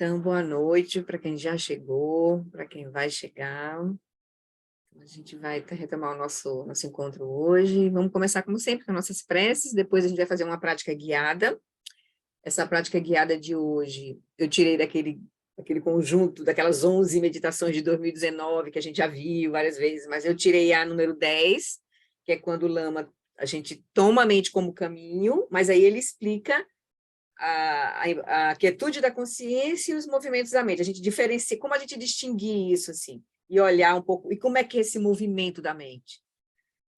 Então, boa noite para quem já chegou, para quem vai chegar. A gente vai retomar o nosso encontro hoje. Vamos começar, como sempre, com nossas preces, depois a gente vai fazer uma prática guiada. Essa prática guiada de hoje, eu tirei daquele conjunto, daquelas 11 meditações de 2019, que a gente já viu várias vezes, mas eu tirei a número 10, que é quando o Lama, a gente toma a mente como caminho, mas aí ele explica a quietude da consciência e os movimentos da mente. A gente diferencia, como a gente distinguir isso, assim, e olhar um pouco, e como é que é esse movimento da mente.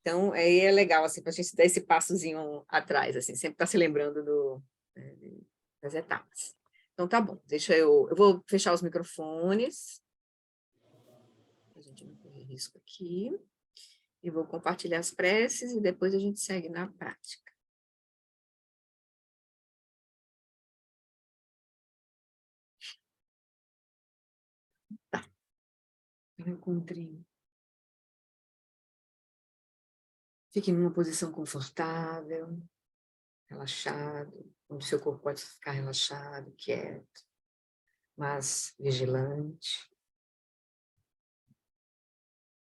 Então, aí é legal, assim, para a gente dar esse passozinho atrás, assim, sempre estar se lembrando das etapas. Então, tá bom, eu vou fechar os microfones, a gente não correr risco aqui, e vou compartilhar as preces, e depois a gente segue na prática. Tá, eu encontrei. Fique numa posição confortável, relaxado, onde seu corpo pode ficar relaxado, quieto, mas vigilante.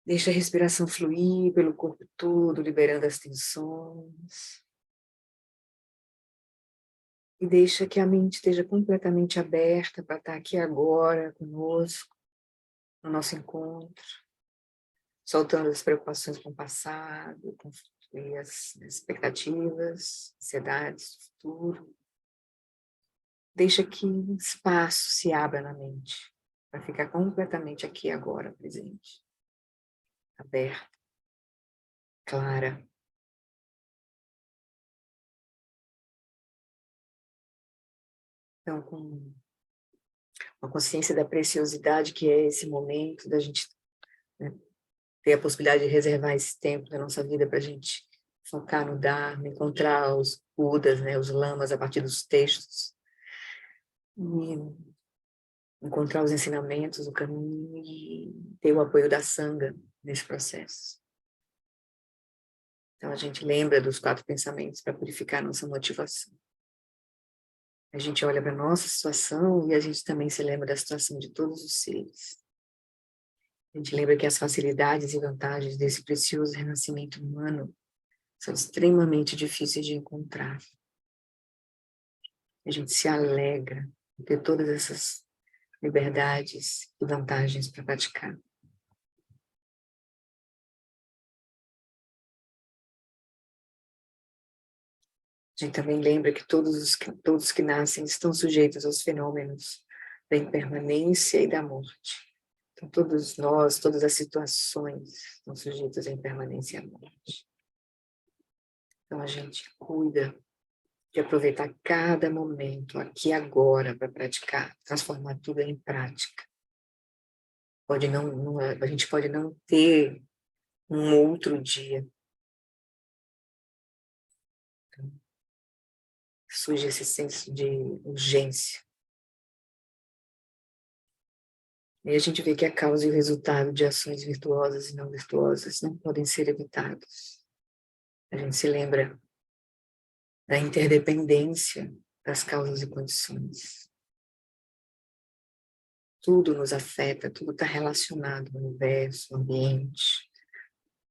Deixa a respiração fluir pelo corpo todo, liberando as tensões. E deixa que a mente esteja completamente aberta para estar aqui agora conosco, no nosso encontro, soltando as preocupações com o passado, com as expectativas, ansiedades do futuro. Deixa que um espaço se abra na mente, para ficar completamente aqui agora, presente, aberta, clara. Então, com uma consciência da preciosidade que é esse momento, da gente, né, ter a possibilidade de reservar esse tempo da nossa vida para a gente focar no Dharma, encontrar os Budas, né, os Lamas a partir dos textos, e encontrar os ensinamentos, o caminho e ter o apoio da Sangha nesse processo. Então, a gente lembra dos 4 pensamentos para purificar a nossa motivação. A gente olha para a nossa situação e a gente também se lembra da situação de todos os seres. A gente lembra que as facilidades e vantagens desse precioso renascimento humano são extremamente difíceis de encontrar. A gente se alegra de ter todas essas liberdades e vantagens para praticar. A gente também lembra que todos que nascem estão sujeitos aos fenômenos da impermanência e da morte. Então, todos nós, todas as situações estão sujeitas à impermanência e à morte. Então, a gente cuida de aproveitar cada momento, aqui e agora, para praticar, transformar tudo em prática. A gente pode não ter um outro dia. Então, surge esse senso de urgência. E a gente vê que a causa e o resultado de ações virtuosas e não virtuosas não podem ser evitados. A gente se lembra da interdependência das causas e condições. Tudo nos afeta, tudo está relacionado ao universo, ao ambiente,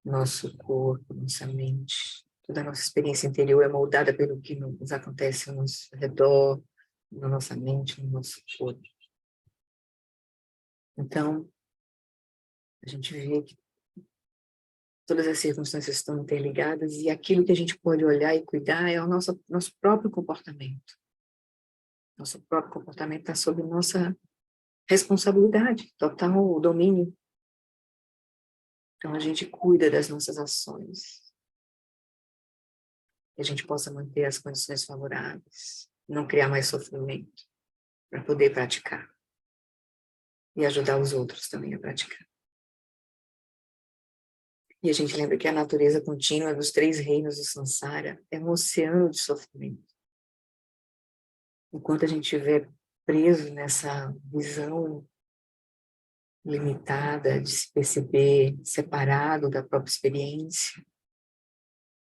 nosso corpo, nossa mente. Toda a nossa experiência interior é moldada pelo que nos acontece ao nosso redor, na nossa mente, no nosso corpo. Então, a gente vê que todas as circunstâncias estão interligadas e aquilo que a gente pode olhar e cuidar é o nosso próprio comportamento. Nosso próprio comportamento está sob nossa responsabilidade, total domínio. Então, a gente cuida das nossas ações. Que a gente possa manter as condições favoráveis, não criar mais sofrimento, para poder praticar. E ajudar os outros também a praticar. E a gente lembra que a natureza contínua dos 3 reinos do Sansara é um oceano de sofrimento. Enquanto a gente estiver preso nessa visão limitada de se perceber separado da própria experiência,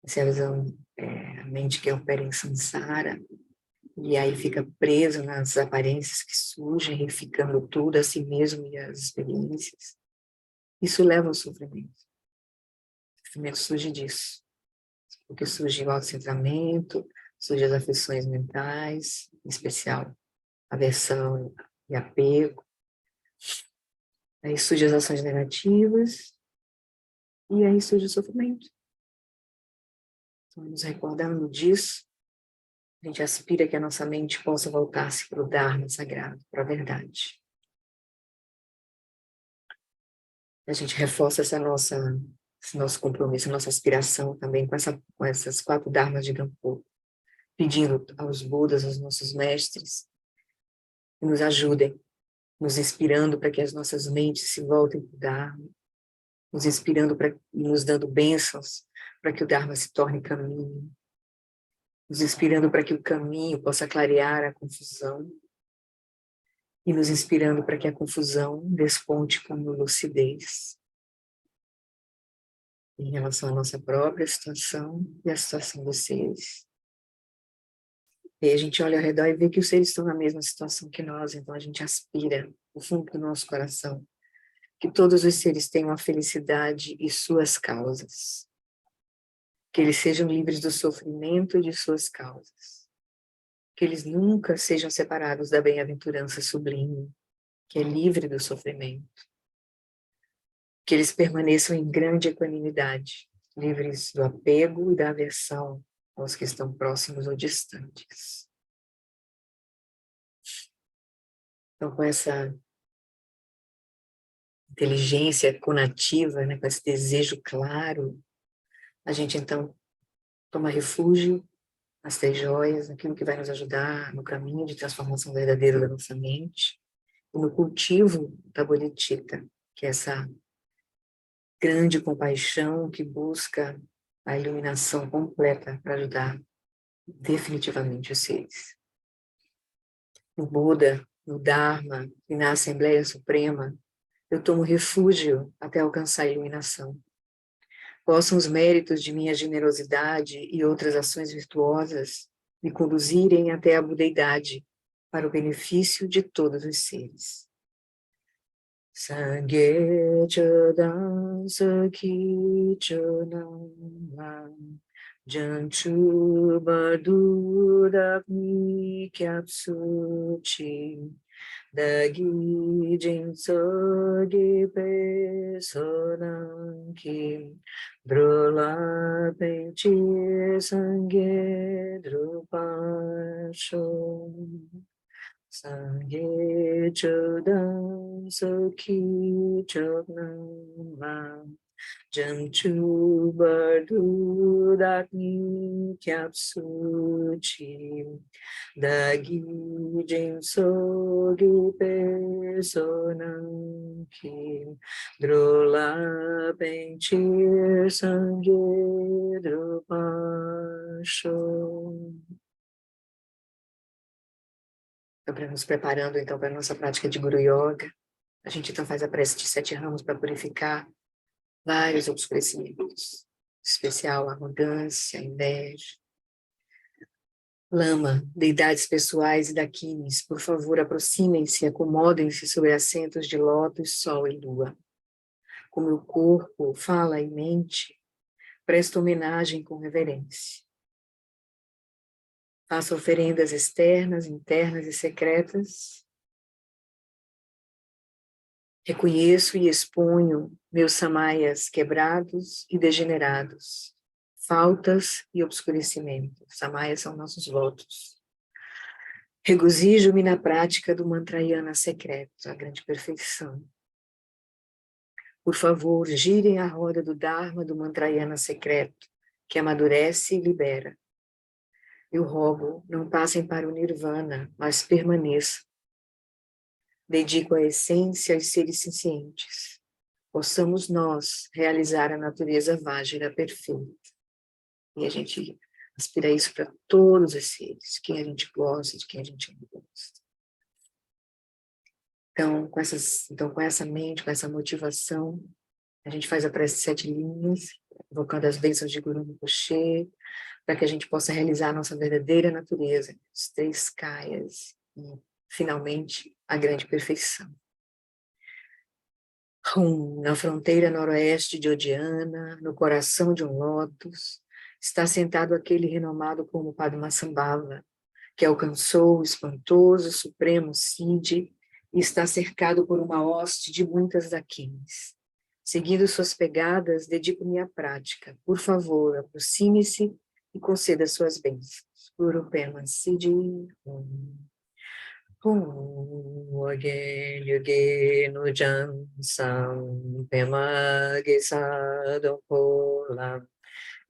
essa é a visão, a mente que opera em Sansara, e aí fica preso nas aparências que surgem, reificando tudo a si mesmo e as experiências. Isso leva ao sofrimento. O sofrimento surge disso, porque surge o autocentramento, surge as aflições mentais, em especial aversão e apego. Aí surgem as ações negativas, e aí surge o sofrimento. Então, nos recordando disso, a gente aspira que a nossa mente possa voltar-se para o Dharma sagrado, para a verdade. A gente reforça esse nosso compromisso, a nossa aspiração também com essas 4 Dharmas de Gampo, pedindo aos Budas, aos nossos mestres, que nos ajudem, nos inspirando para que as nossas mentes se voltem para o Dharma, nos inspirando e nos dando bênçãos para que o Dharma se torne caminho, nos inspirando para que o caminho possa clarear a confusão e nos inspirando para que a confusão desponte como lucidez em relação à nossa própria situação e à situação dos seres. E aí a gente olha ao redor e vê que os seres estão na mesma situação que nós, então a gente aspira, no fundo do nosso coração, que todos os seres tenham a felicidade e suas causas. Que eles sejam livres do sofrimento e de suas causas. Que eles nunca sejam separados da bem-aventurança sublime, que é livre do sofrimento. Que eles permaneçam em grande equanimidade, livres do apego e da aversão aos que estão próximos ou distantes. Então, com essa inteligência conativa, né, com esse desejo claro, a gente então toma refúgio nas 3 joias, naquilo que vai nos ajudar no caminho de transformação verdadeira da nossa mente, e no cultivo da bodhicitta, que é essa grande compaixão que busca a iluminação completa para ajudar definitivamente os seres. No Buda, no Dharma e na Assembleia Suprema, eu tomo refúgio até alcançar a iluminação. Possam os méritos de minha generosidade e outras ações virtuosas me conduzirem até a budeidade para o benefício de todos os seres. Sangye Chodan Sakhi Chonam Janchu Bardudakni Kyapsuchi Dagi Jinsogi Pe Sonanki Drola Penchi Sangye Drupasho Sangye Chodan Sakhi Chonam Janchu Bardudakni Kyapsuchi Dagi Jinsogi Pesonanki Drola Penchir Sangye Drupasho. Então, para nos preparando então para a nossa prática de Guru Yoga, a gente então faz a prece de 7 ramos para purificar vários obscurecimentos, em especial a arrogância, a inveja. Lama, deidades pessoais e daquines, por favor, aproximem-se e acomodem-se sobre assentos de lótus, sol e lua. Com meu corpo, fala e mente, presto homenagem com reverência. Faço oferendas externas, internas e secretas. Reconheço e exponho meus samayas quebrados e degenerados, faltas e obscurecimentos. Samayas são nossos votos. Regozijo-me na prática do mantrayana secreto, a grande perfeição. Por favor, girem a roda do Dharma do mantrayana secreto, que amadurece e libera. Eu rogo, não passem para o Nirvana, mas permaneçam. Dedico a essência aos seres sencientes. Possamos nós realizar a natureza vágira perfeita. E a gente aspira isso para todos os seres, quem a gente gosta, de quem a gente não gosta. Então, com essa mente, com essa motivação, a gente faz a prece de 7 linhas invocando as bênçãos de Guru Rinpoche, para que a gente possa realizar a nossa verdadeira natureza, os 3 kayas, e, finalmente, a grande perfeição. Na fronteira noroeste de Odiana, no coração de um lótus, está sentado aquele renomado como Padmasambhava, que alcançou o espantoso supremo Siddhi e está cercado por uma hoste de muitas daquines. Seguindo suas pegadas, dedico-me à prática. Por favor, aproxime-se e conceda suas bênçãos. Guru Pema Siddhi. Again, again, Ujan Sam Pema Gisado Polam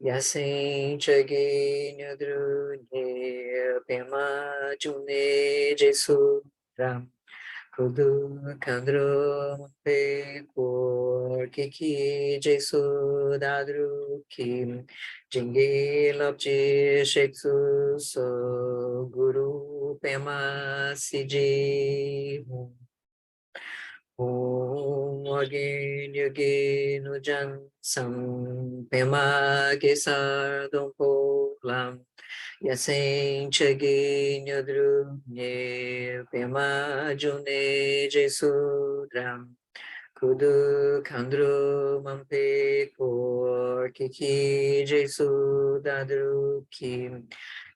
Yasin Chagin Yadrunye Pema June Jesura Kudu Kandru Pe Por Kiki Jesudadru Kim Jingi Lopji Sheksu So Guru Pema Siji Again, again, Ujan Sam Pema Gesar Dompo Lam Yasen Chagin Yadrunye Pema June Jesudram Kudu Kandru Mampe Kor Kiki Jesudadru Kim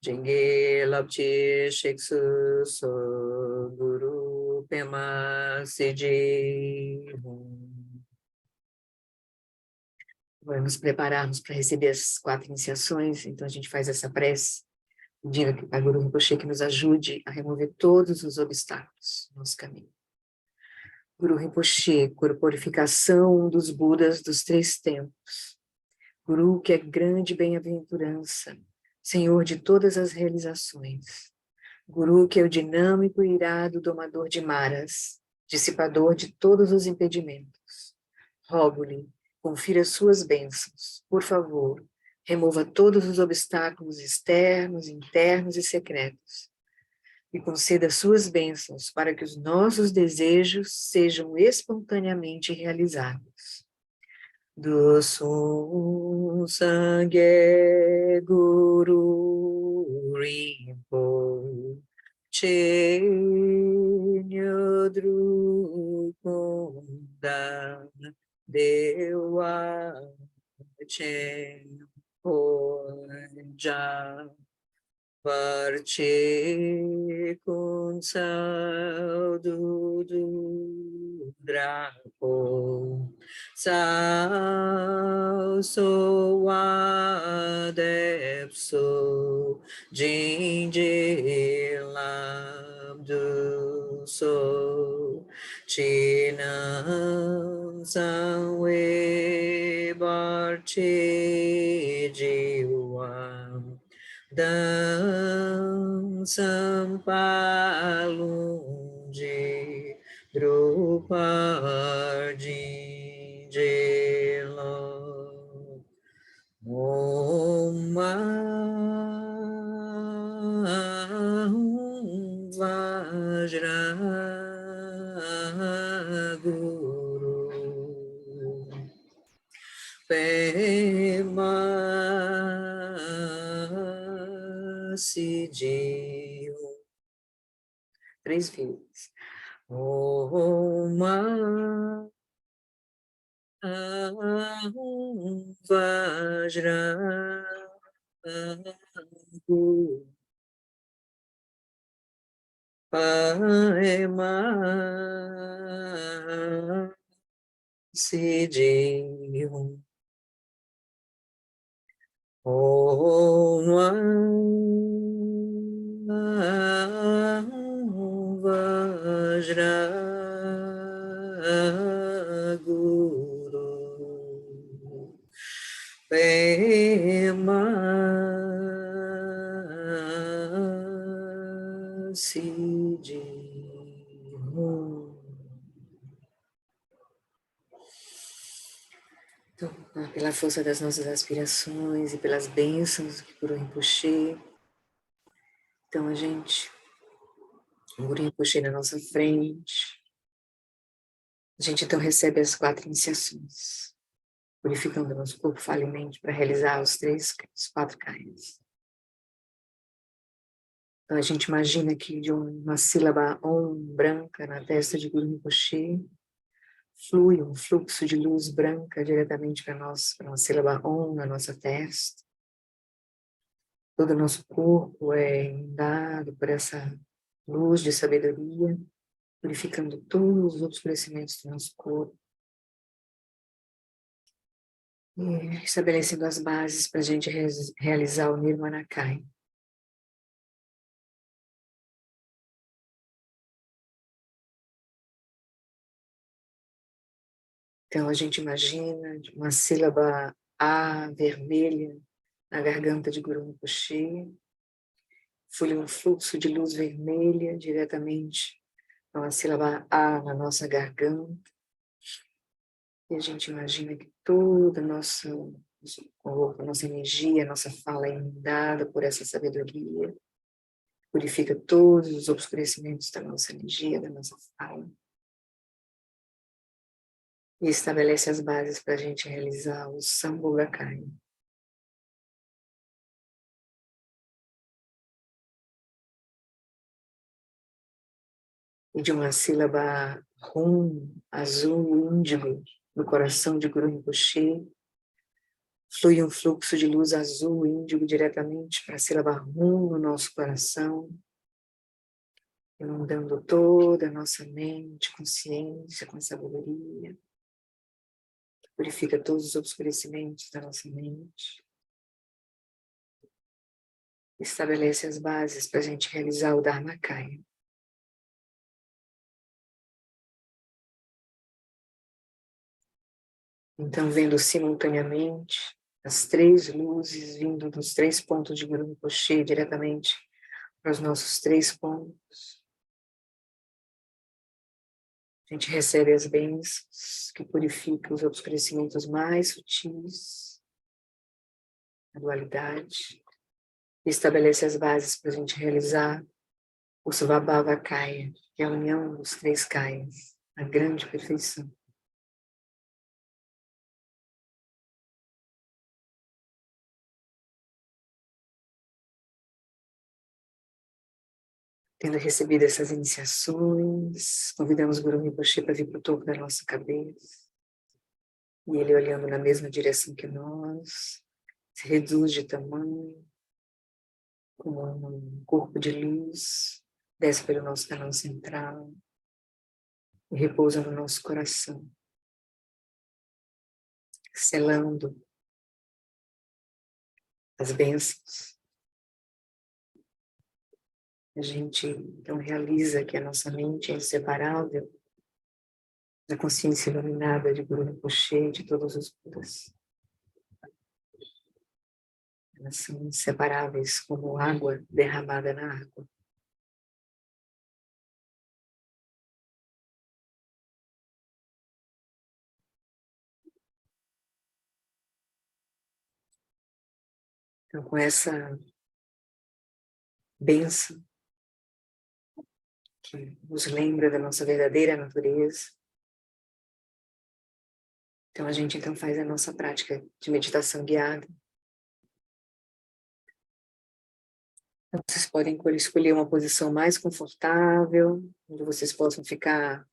Jingi Lapchi Sheksu So Guru Pema Siji. Vamos prepararmos para receber as 4 iniciações, então a gente faz essa prece, pedindo para Guru Rinpoche que nos ajude a remover todos os obstáculos no nosso caminho. Guru Rinpoche, corporificação dos Budas dos 3 tempos. Guru que é grande bem-aventurança, Senhor de todas as realizações. Guru que é o dinâmico e irado domador de maras, dissipador de todos os impedimentos. Rogo-lhe, confira suas bênçãos. Por favor, remova todos os obstáculos externos, internos e secretos. E conceda suas bênçãos para que os nossos desejos sejam espontaneamente realizados. Do Sum Sangye Guru Rinpo Che Nyodru Kunda Dewa Che Porja Parche Kunsal Dudu Drapo Sao Soa Depso Jinji Labdu So Chinam Sanwe Barche Jiwam Dan Sampalunji Drupardi Jelo Om Vajra Guru Pema Siji 3 vezes. Om Vajra Guru Pema Siji Om Vajra Guru Pema Siji. Então, pela força das nossas aspirações e pelas bênçãos que Guru Rinpoche, então a gente, o Guru Rinpoche na nossa frente, a gente então recebe as 4 iniciações. purificando o nosso corpo, fala e mente para realizar os 4 kayas. Então, a gente imagina que de uma sílaba Om branca na testa de Guru Rinpoche, flui um fluxo de luz branca diretamente para nós, para uma sílaba Om na nossa testa. Todo o nosso corpo é inundado por essa luz de sabedoria, purificando todos os obscurecimentos do nosso corpo. E estabelecendo as bases para a gente realizar o Nirmanakaya. Então, a gente imagina uma sílaba A vermelha na garganta de Guru Rinpoche, flui um fluxo de luz vermelha diretamente para uma sílaba A na nossa garganta, e a gente imagina que toda a nossa corpo, a nossa energia, a nossa fala é inundada por essa sabedoria, purifica todos os obscurecimentos da nossa energia, da nossa fala, e estabelece as bases para a gente realizar o Sambhogakaya. E de uma sílaba Rum, azul, índigo, no coração de Guru Rinpoche, flui um fluxo de luz azul, índigo, diretamente para a sílaba Rum no nosso coração, inundando toda a nossa mente, consciência, com sabedoria, purifica todos os obscurecimentos da nossa mente, estabelece as bases para a gente realizar o Dharmakaya. Então, vendo simultaneamente as 3 luzes vindo dos 3 pontos de Guru Rinpoche diretamente para os nossos 3 pontos, a gente recebe as bênçãos que purificam os obscurecimentos mais sutis, a dualidade, e estabelece as bases para a gente realizar o Svabhavakaya, que é a união dos 3 kayas, a grande perfeição. Tendo recebido essas iniciações, convidamos o Guru Rinpoche para vir para o topo da nossa cabeça. E ele, olhando na mesma direção que nós, se reduz de tamanho, como um corpo de luz, desce pelo nosso canal central e repousa no nosso coração, selando as bênçãos. A gente, então, realiza que a nossa mente é inseparável da consciência iluminada de Guru Rinpoche, de todos os Budas. Elas são inseparáveis como água derramada na água. Então, com essa bênção que nos lembra da nossa verdadeira natureza, então a gente então faz a nossa prática de meditação guiada. Então, vocês podem escolher uma posição mais confortável, onde vocês possam ficar,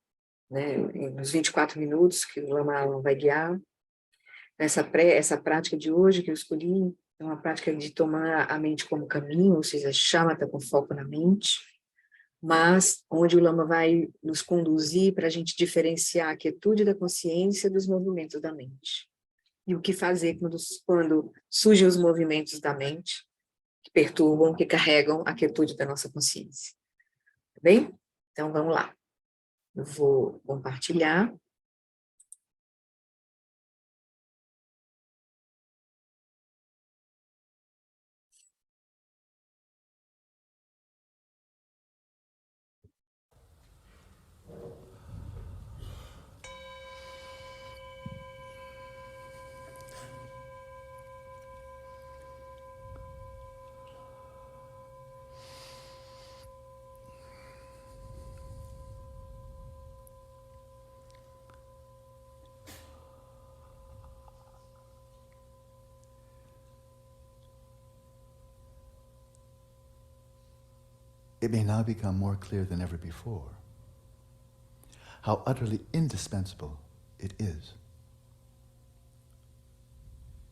né, nos 24 minutos que o Lama vai guiar. Essa prática de hoje que eu escolhi é uma prática de tomar a mente como caminho, ou seja, shamatha com foco na mente, mas onde o Lama vai nos conduzir para a gente diferenciar a quietude da consciência dos movimentos da mente. E o que fazer quando surgem os movimentos da mente, que perturbam, que carregam a quietude da nossa consciência. Tá bem? Então, vamos lá. Eu vou compartilhar. it may now become more clear than ever before how utterly indispensable it is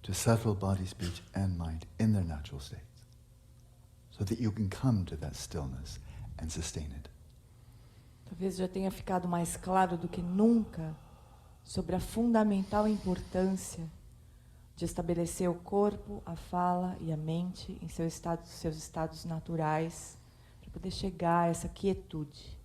to settle body, speech, and mind in their natural states, so that you can come to that stillness and sustain it. Talvez já tenha ficado mais claro do que nunca sobre a fundamental importância de estabelecer o corpo, a fala e a mente em seus estados naturais, para poder chegar a essa quietude.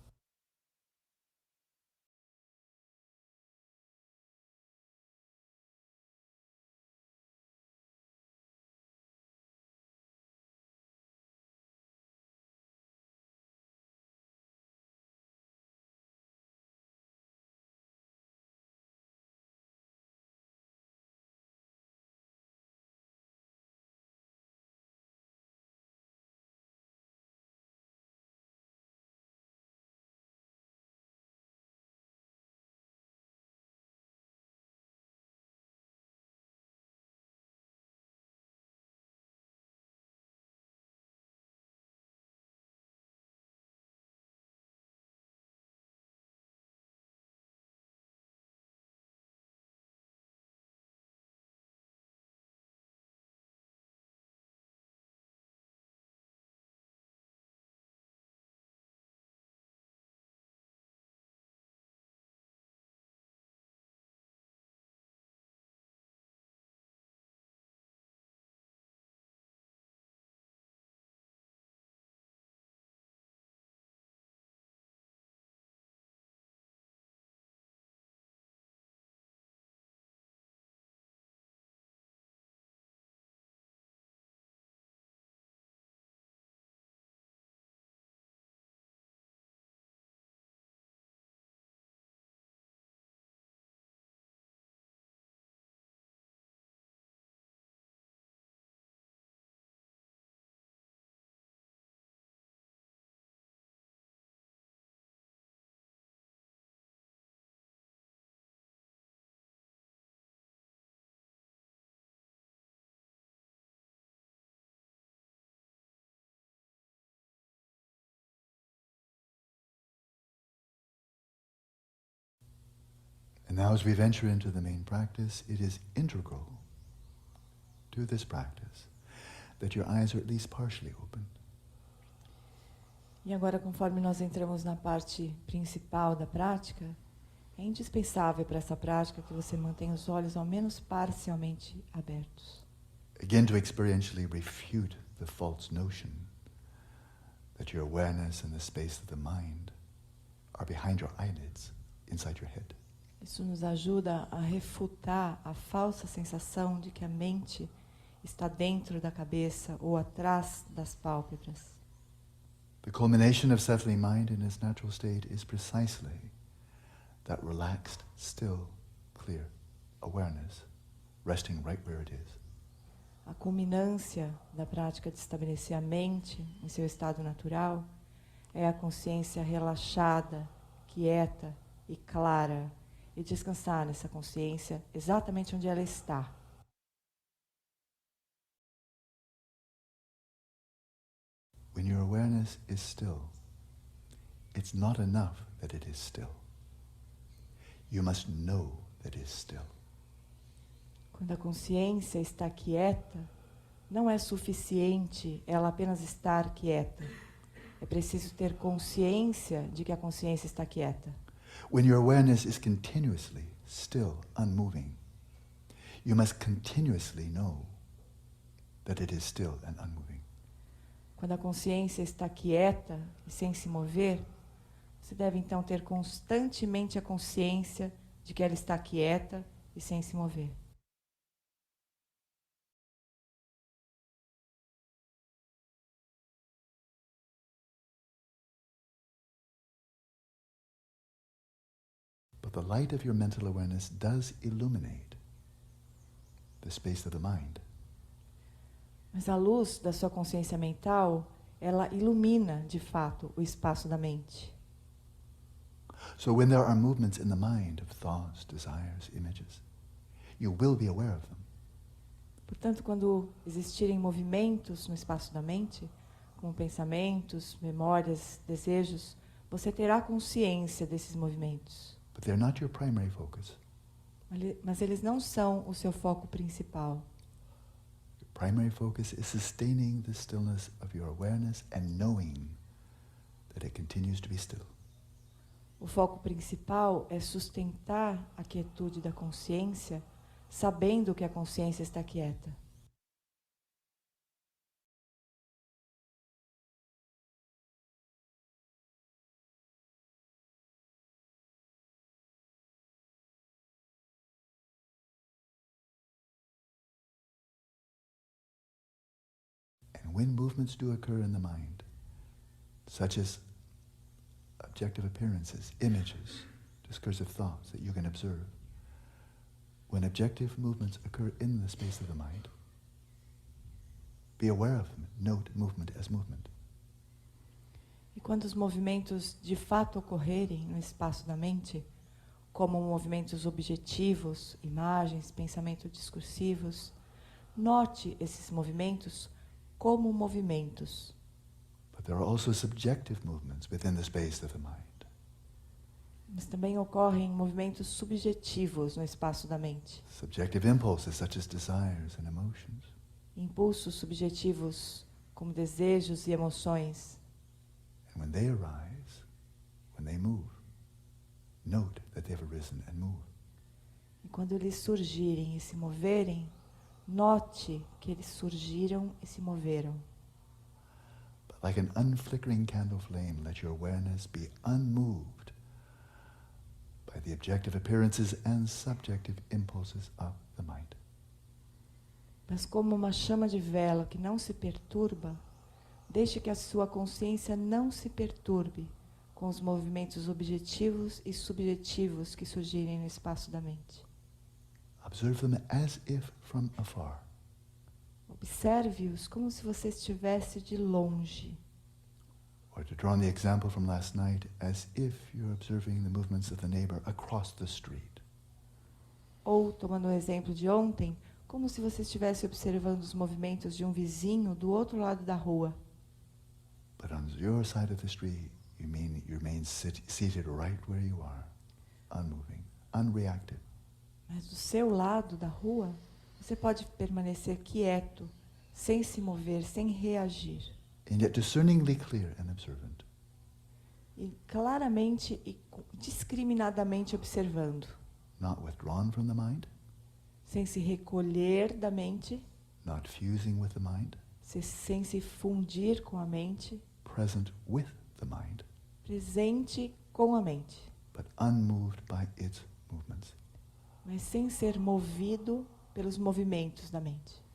And now as we venture into the main practice, it is integral to this practice that your eyes are at least partially open. E agora, conforme nós entramos na parte principal da prática, é indispensável para essa prática que você mantenha os olhos ao menos parcialmente abertos. Again, to experientially refute the false notion that your awareness and the space of the mind are behind your eyelids, inside your head. Isso nos ajuda a refutar a falsa sensação de que a mente está dentro da cabeça ou atrás das pálpebras. The culmination of settling mind in its natural state is precisely that relaxed, still, clear awareness, resting right where it is. A culminância da prática de estabelecer a mente em seu estado natural é a consciência relaxada, quieta e clara, e descansar nessa consciência exatamente onde ela está. When your awareness is still, it's not enough that it is still. You must know that it is still. Quando a consciência está quieta, não é suficiente ela apenas estar quieta. É preciso ter consciência de que a consciência está quieta. When your awareness is continuously still, unmoving, you must continuously know that it is still and unmoving. Quando a consciência está quieta e sem se mover, você deve então ter constantemente a consciência de que ela está quieta e sem se mover. But the light of your mental awareness does illuminate the space of the mind. Mas a luz da sua consciência mental, ela ilumina, de fato, o espaço da mente. So when there are movements in the mind of thoughts, desires, images, you will be aware of them. Portanto, quando existirem movimentos no espaço da mente, como pensamentos, memórias, desejos, você terá consciência desses movimentos. But they're not your primary focus. Mas eles não são o seu foco principal. Your primary focus is sustaining the stillness of your awareness and knowing that it continues to be still. O foco principal é sustentar a quietude da consciência, sabendo que a consciência está quieta. And when movements do occur in the mind, such as objective appearances, images, discursive thoughts that you can observe, when objective movements occur in the space of the mind, be aware of them, note movement as movement. E quando os movimentos de fato ocorrerem no espaço da mente, como movimentos objetivos, imagens, pensamentos discursivos, note esses movimentos como movimentos. But there are also subjective movements within the space of the mind. Mas também ocorrem movimentos subjetivos no espaço da mente. Subjective impulses such as desires and emotions. Impulsos subjetivos como desejos e emoções. And when they arise, when they move, note that they've arisen and moved. E quando eles surgirem e se moverem, note que eles surgiram e se moveram. But like an unflickering candle flame, let your awareness be unmoved by the objective appearances and subjective impulses of the mind. Mas como uma chama de vela que não se perturba, deixe que a sua consciência não se perturbe com os movimentos objetivos e subjetivos que surgirem no espaço da mente. Observe them as if from afar. Observe-os como se você estivesse de longe. Or to draw on the example from last night, as if you're observing the movements of the neighbor across the street. Ou, tomando o exemplo de ontem, como se você estivesse observando os movimentos de um vizinho do outro lado da rua. But on your side of the street, you remain seated right where you are, unmoving, unreactive. Mas do seu lado da rua, você pode permanecer quieto, sem se mover, sem reagir. And yet discerningly clear and observant. E claramente e discriminadamente observando. Not withdrawn from the mind, Sem se recolher da mente, not fusing with the mind, sem se fundir com a mente, present with the mind, presente com a mente, but unmoved by its movements. mas sem ser movido pelos movimentos da mente.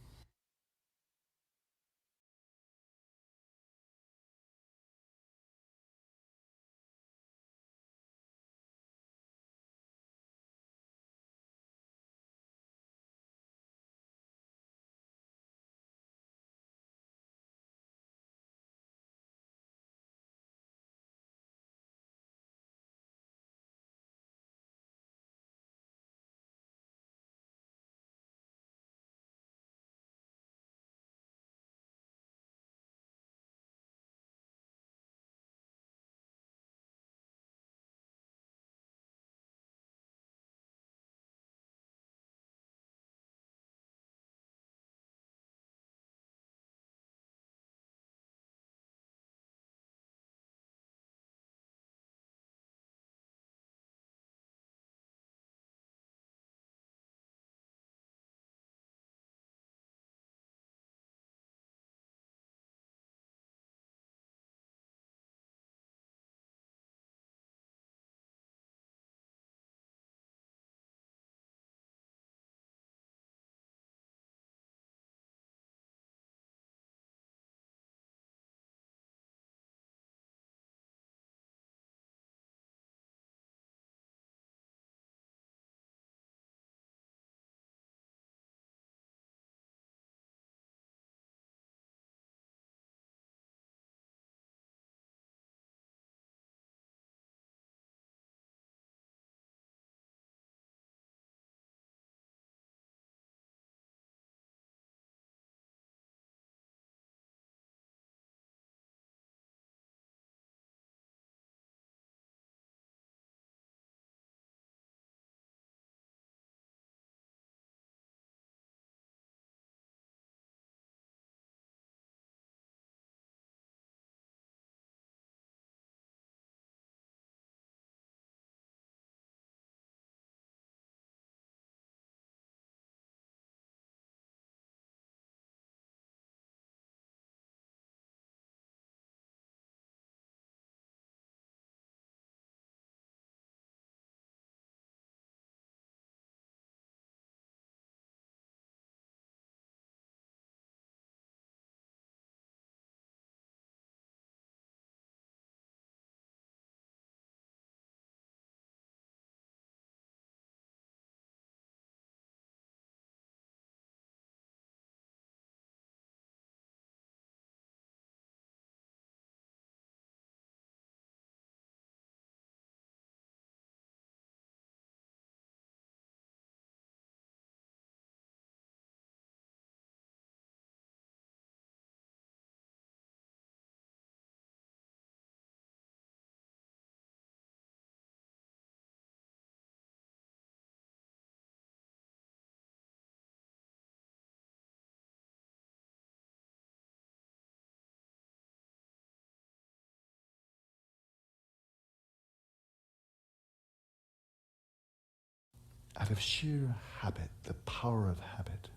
out of sheer habit, the power of habit,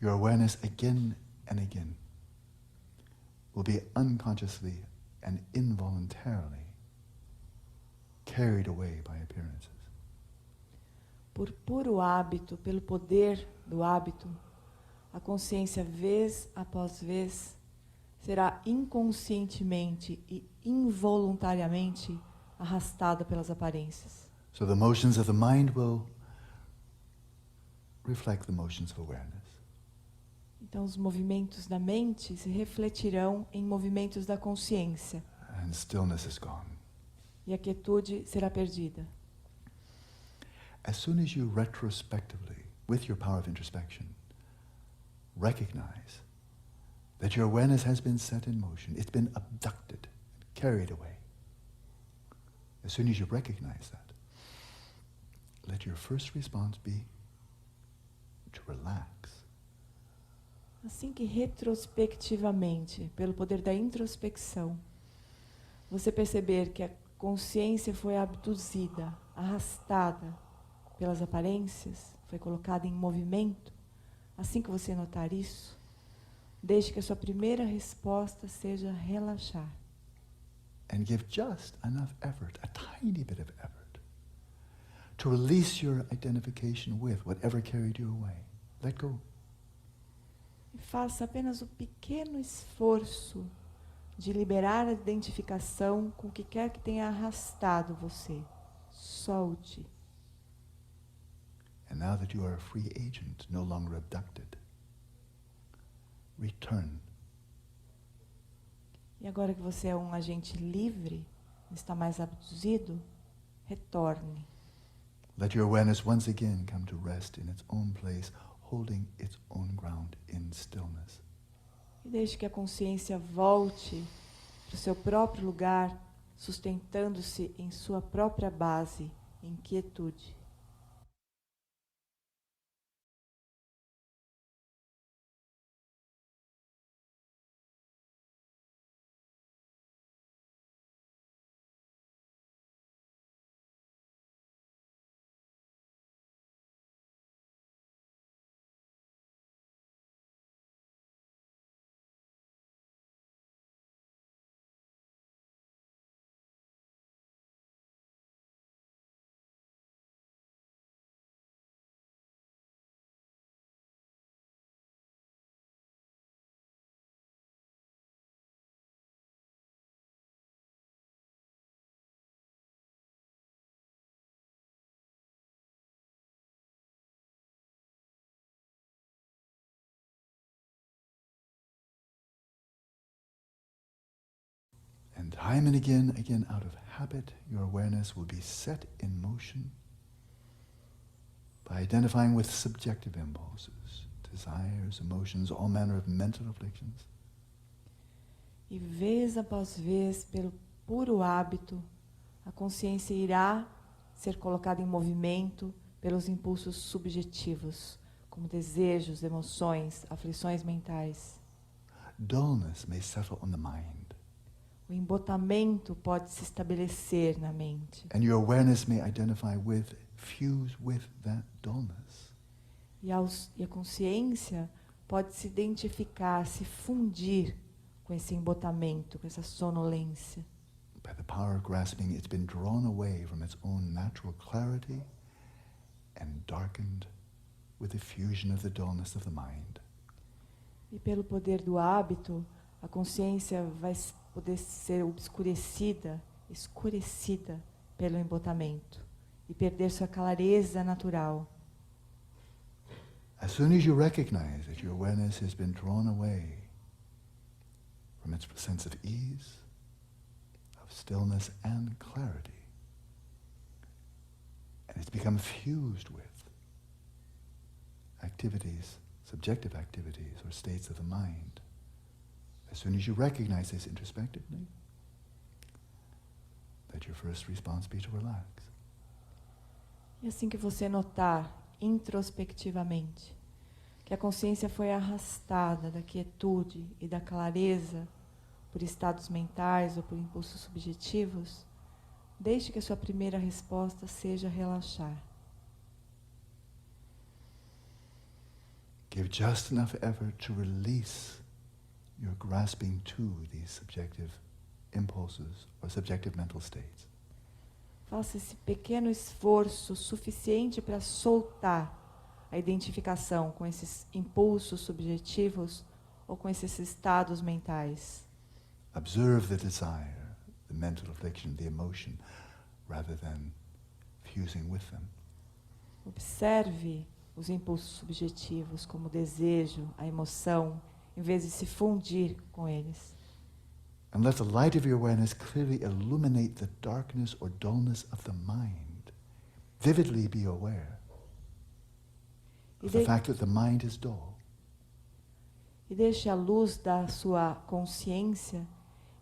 your awareness again and again will be unconsciously and involuntarily carried away by appearances. Por puro hábito, pelo poder do hábito, a consciência, vez após vez, será inconscientemente e involuntariamente arrastada pelas aparências. So the motions of the mind will reflect the motions of awareness. Então, os movimentos da mente se refletirão em movimentos da consciência. And stillness is gone. E a quietude será perdida. As soon as you retrospectively, with your power of introspection, recognize that your awareness has been set in motion, it's been abducted, carried away. As soon as you recognize that, let your first response be to relax. Assim que retrospectivamente, pelo poder da introspecção, você perceber que a consciência foi abduzida, arrastada pelas aparências, foi colocada em movimento, assim que você notar isso, deixe que a sua primeira resposta seja relaxar. And give just enough effort, a tiny bit of effort, to release your identification with whatever carried you away. Let go. E faça apenas o pequeno esforço de liberar a identificação com o que quer que tenha arrastado você. Solte. And now that you are a free agent, no longer abducted, return. E agora que você é um agente livre, não está mais abduzido, retorne. Let your awareness once again come to rest in its own place, holding its own ground in stillness. E deixe que a consciência volte para o seu próprio lugar, sustentando-se em sua própria base, em quietude. And time and again, out of habit, your awareness will be set in motion by identifying with subjective impulses, desires, emotions, all manner of mental afflictions. E vez após vez, pelo puro hábito, a consciência irá ser colocada em movimento pelos impulsos subjetivos, como desejos, emoções, aflições mentais. Dullness may settle on the mind. O embotamento pode se estabelecer na mente. And your awareness may identify with, fuse with that dullness. E a consciência pode se identificar, se fundir com esse embotamento, com essa sonolência. By the power of grasping, it's been drawn away from its own natural clarity and darkened with the fusion of the dullness of the mind. E pelo poder do hábito, a consciência vai poder ser obscurecida, escurecida pelo embotamento e perder sua clareza natural. As soon as you recognize that your awareness has been drawn away from its sense of ease, of stillness and clarity, and it's become fused with activities, subjective activities or states of the mind, as soon as you recognize this introspectively, let your first response be to relax. E assim que você notar introspectivamente que a consciência foi arrastada da quietude e da clareza por estados mentais ou por impulsos subjetivos, deixe que a sua primeira resposta seja relaxar. Give just enough effort to release your grasping to these subjective impulses or subjective mental states. Faça esse pequeno esforço suficiente para soltar a identificação com esses impulsos subjetivos ou com esses estados mentais. Observe the desire, the mental affliction, the emotion, rather than fusing with them. Observe os impulsos subjetivos como o desejo, a emoção, em vez de se fundir com eles. And let the light of your awareness clearly illuminate the darkness or dullness of the mind. Vividly be aware of the fact that the mind is dull. E deixe a luz da sua consciência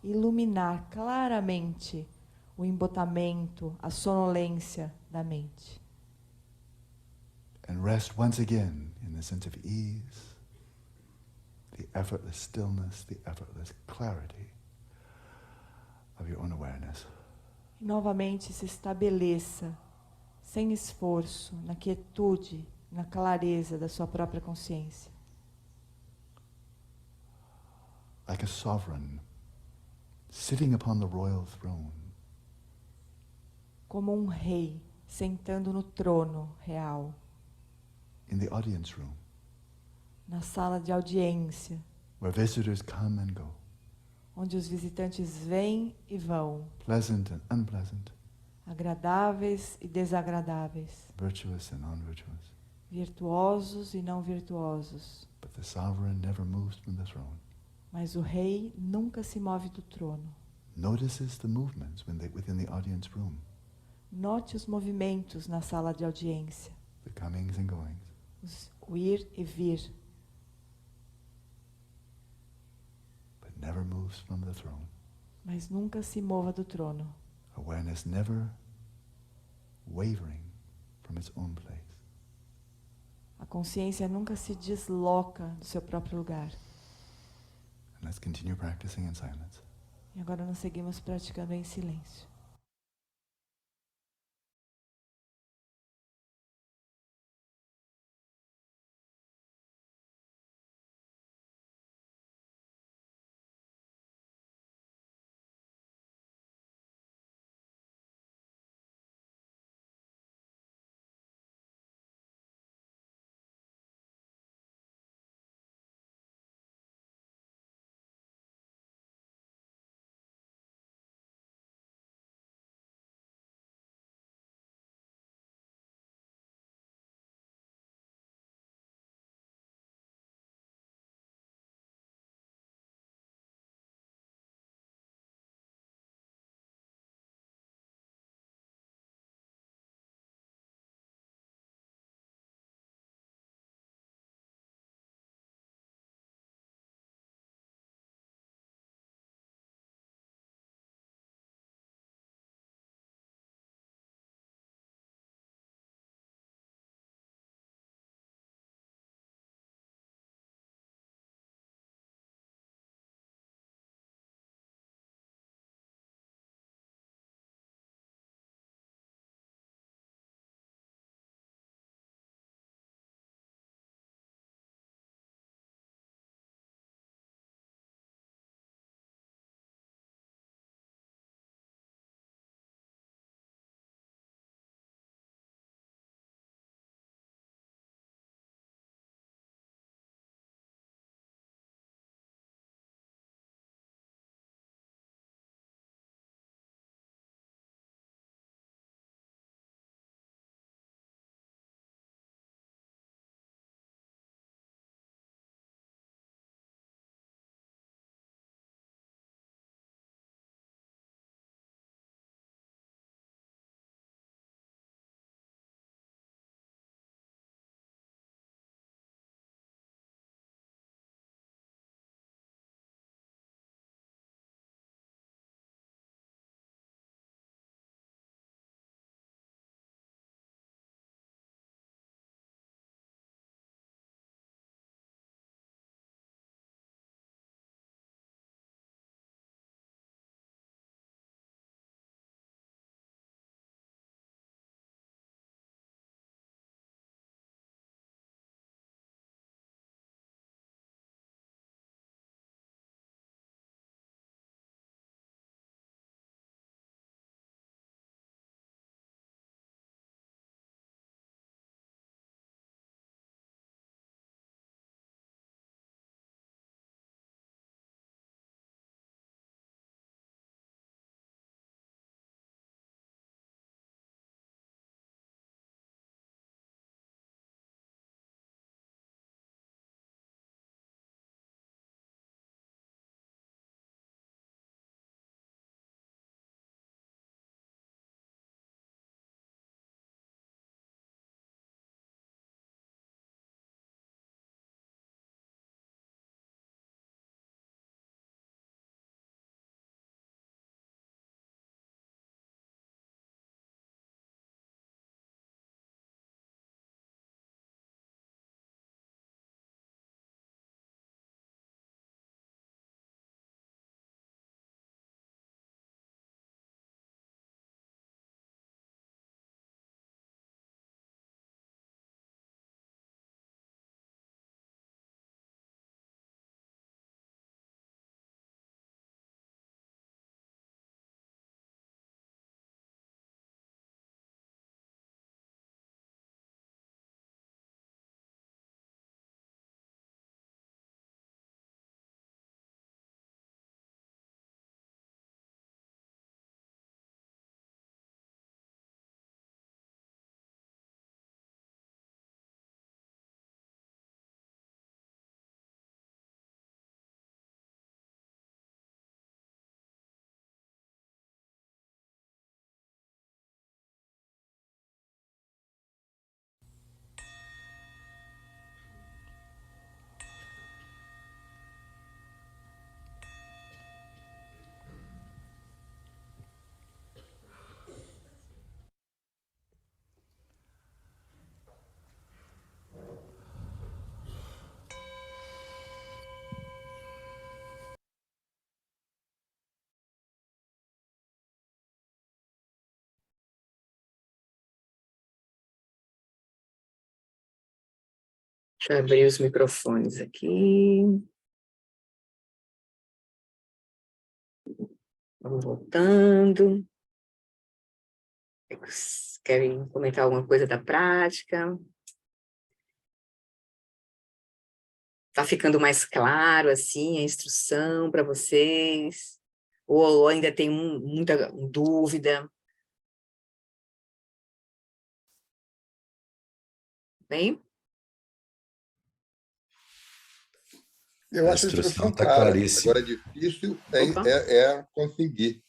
iluminar claramente o embotamento, a sonolência da mente. And rest once again in the sense of ease, the effortless stillness, the effortless clarity of your own awareness. E novamente se estabeleça, sem esforço, na quietude, na clareza da sua própria consciência. Like a sovereign sitting upon the royal throne. Como um rei sentando no trono real. In the audience room. Na sala de audiência. Where visitors come and go. Onde os visitantes vêm e vão. Pleasant and unpleasant. Agradáveis e desagradáveis. Virtuous and non-virtuous. Virtuosos e não virtuosos. But the sovereign never moves from the throne. Mas o rei nunca se move do trono. Notices the movements within the audience room. Note os movimentos na sala de audiência. The comings and goings. O ir e vir. But never moves from the throne. Mas nunca se mova do trono. Awareness never wavering from its own place. A consciência nunca se desloca do seu próprio lugar. And let's continue practicing in silence. E agora nós seguimos praticando em silêncio. Deixa eu abrir os microfones aqui. Vamos voltando. Querem comentar alguma coisa da prática? Está ficando mais claro, assim, a instrução para vocês? Ou ainda tem muita dúvida? Bem? Eu A acho a instrução instrução está clara. claríssima. Agora, difícil Opa. é conseguir.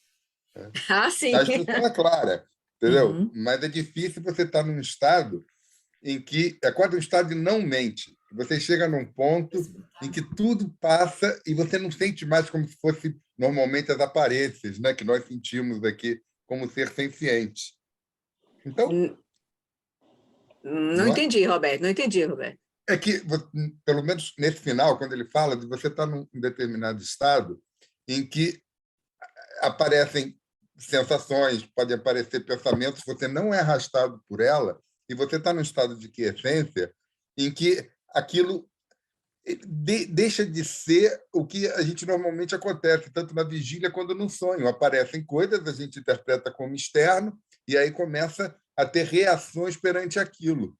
Ah, sim. A instrução é clara, entendeu? Uhum. Mas é difícil você estar num estado em que é quase um estado de não mente. Você chega num ponto em que tudo passa e você não sente mais como se fosse normalmente as aparências, né, que nós sentimos aqui como ser senciente. Então, Não não é? entendi, Roberto. Não entendi, Roberto. É que, pelo menos nesse final, quando ele fala de você estar num determinado estado em que aparecem sensações, podem aparecer pensamentos, você não é arrastado por ela, e você está num estado de quiescência em que aquilo deixa de ser o que a gente normalmente acontece, tanto na vigília quanto no sonho. Aparecem coisas, a gente interpreta como externo, e aí começa a ter reações perante aquilo.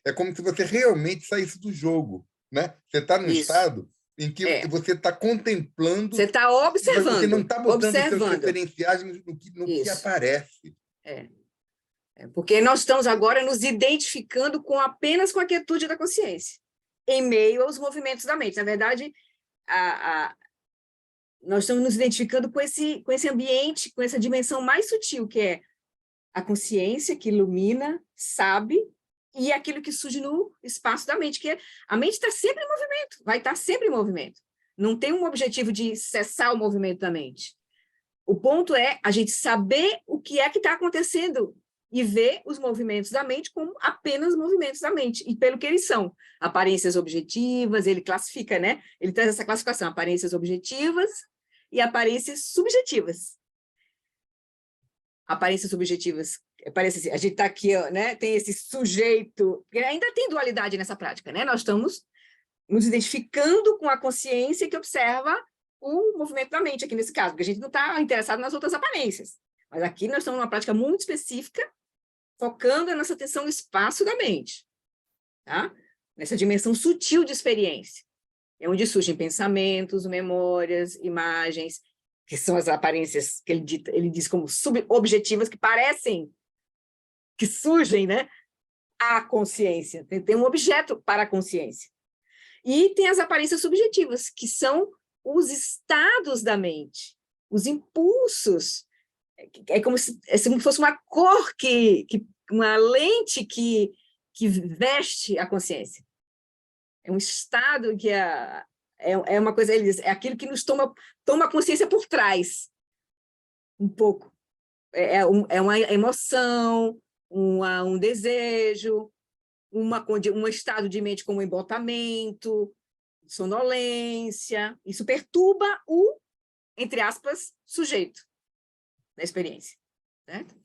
É como se você realmente saísse do jogo, né? Você está num Isso. estado em que você está contemplando, Você está observando. você não está botando os seus observando. referenciais no que aparece. Porque nós estamos agora nos identificando apenas com a quietude da consciência, em meio aos movimentos da mente. Na verdade, nós estamos nos identificando com esse ambiente, com essa dimensão mais sutil, que é a consciência que ilumina, sabe, e aquilo que surge no espaço da mente, que a mente está sempre em movimento, vai estar sempre em movimento. Não tem um objetivo de cessar o movimento da mente. O ponto é a gente saber o que é que está acontecendo e ver os movimentos da mente como apenas movimentos da mente, e pelo que eles são. Aparências objetivas, ele classifica, né? Ele traz essa classificação, aparências objetivas e aparências subjetivas. Aparências subjetivas, parece assim, a gente está aqui, ó, né? Tem esse sujeito, porque ainda tem dualidade nessa prática, né? Nós estamos nos identificando com a consciência que observa o movimento da mente, aqui nesse caso, porque a gente não está interessado nas outras aparências. Mas aqui nós estamos numa prática muito específica, focando a nossa atenção no espaço da mente, tá? Nessa dimensão sutil de experiência. É onde surgem pensamentos, memórias, imagens, que são as aparências que ele diz como subobjetivas, que parecem, que surgem, né? A consciência. Tem um objeto para a consciência. E tem as aparências subjetivas, que são os estados da mente, os impulsos. É como se fosse uma cor, uma lente que veste a consciência. É um estado que é uma coisa, ele diz, é aquilo que nos toma consciência por trás, um pouco. É uma emoção, um desejo, um estado de mente como embotamento, sonolência. Isso perturba o, entre aspas, sujeito da experiência. Certo?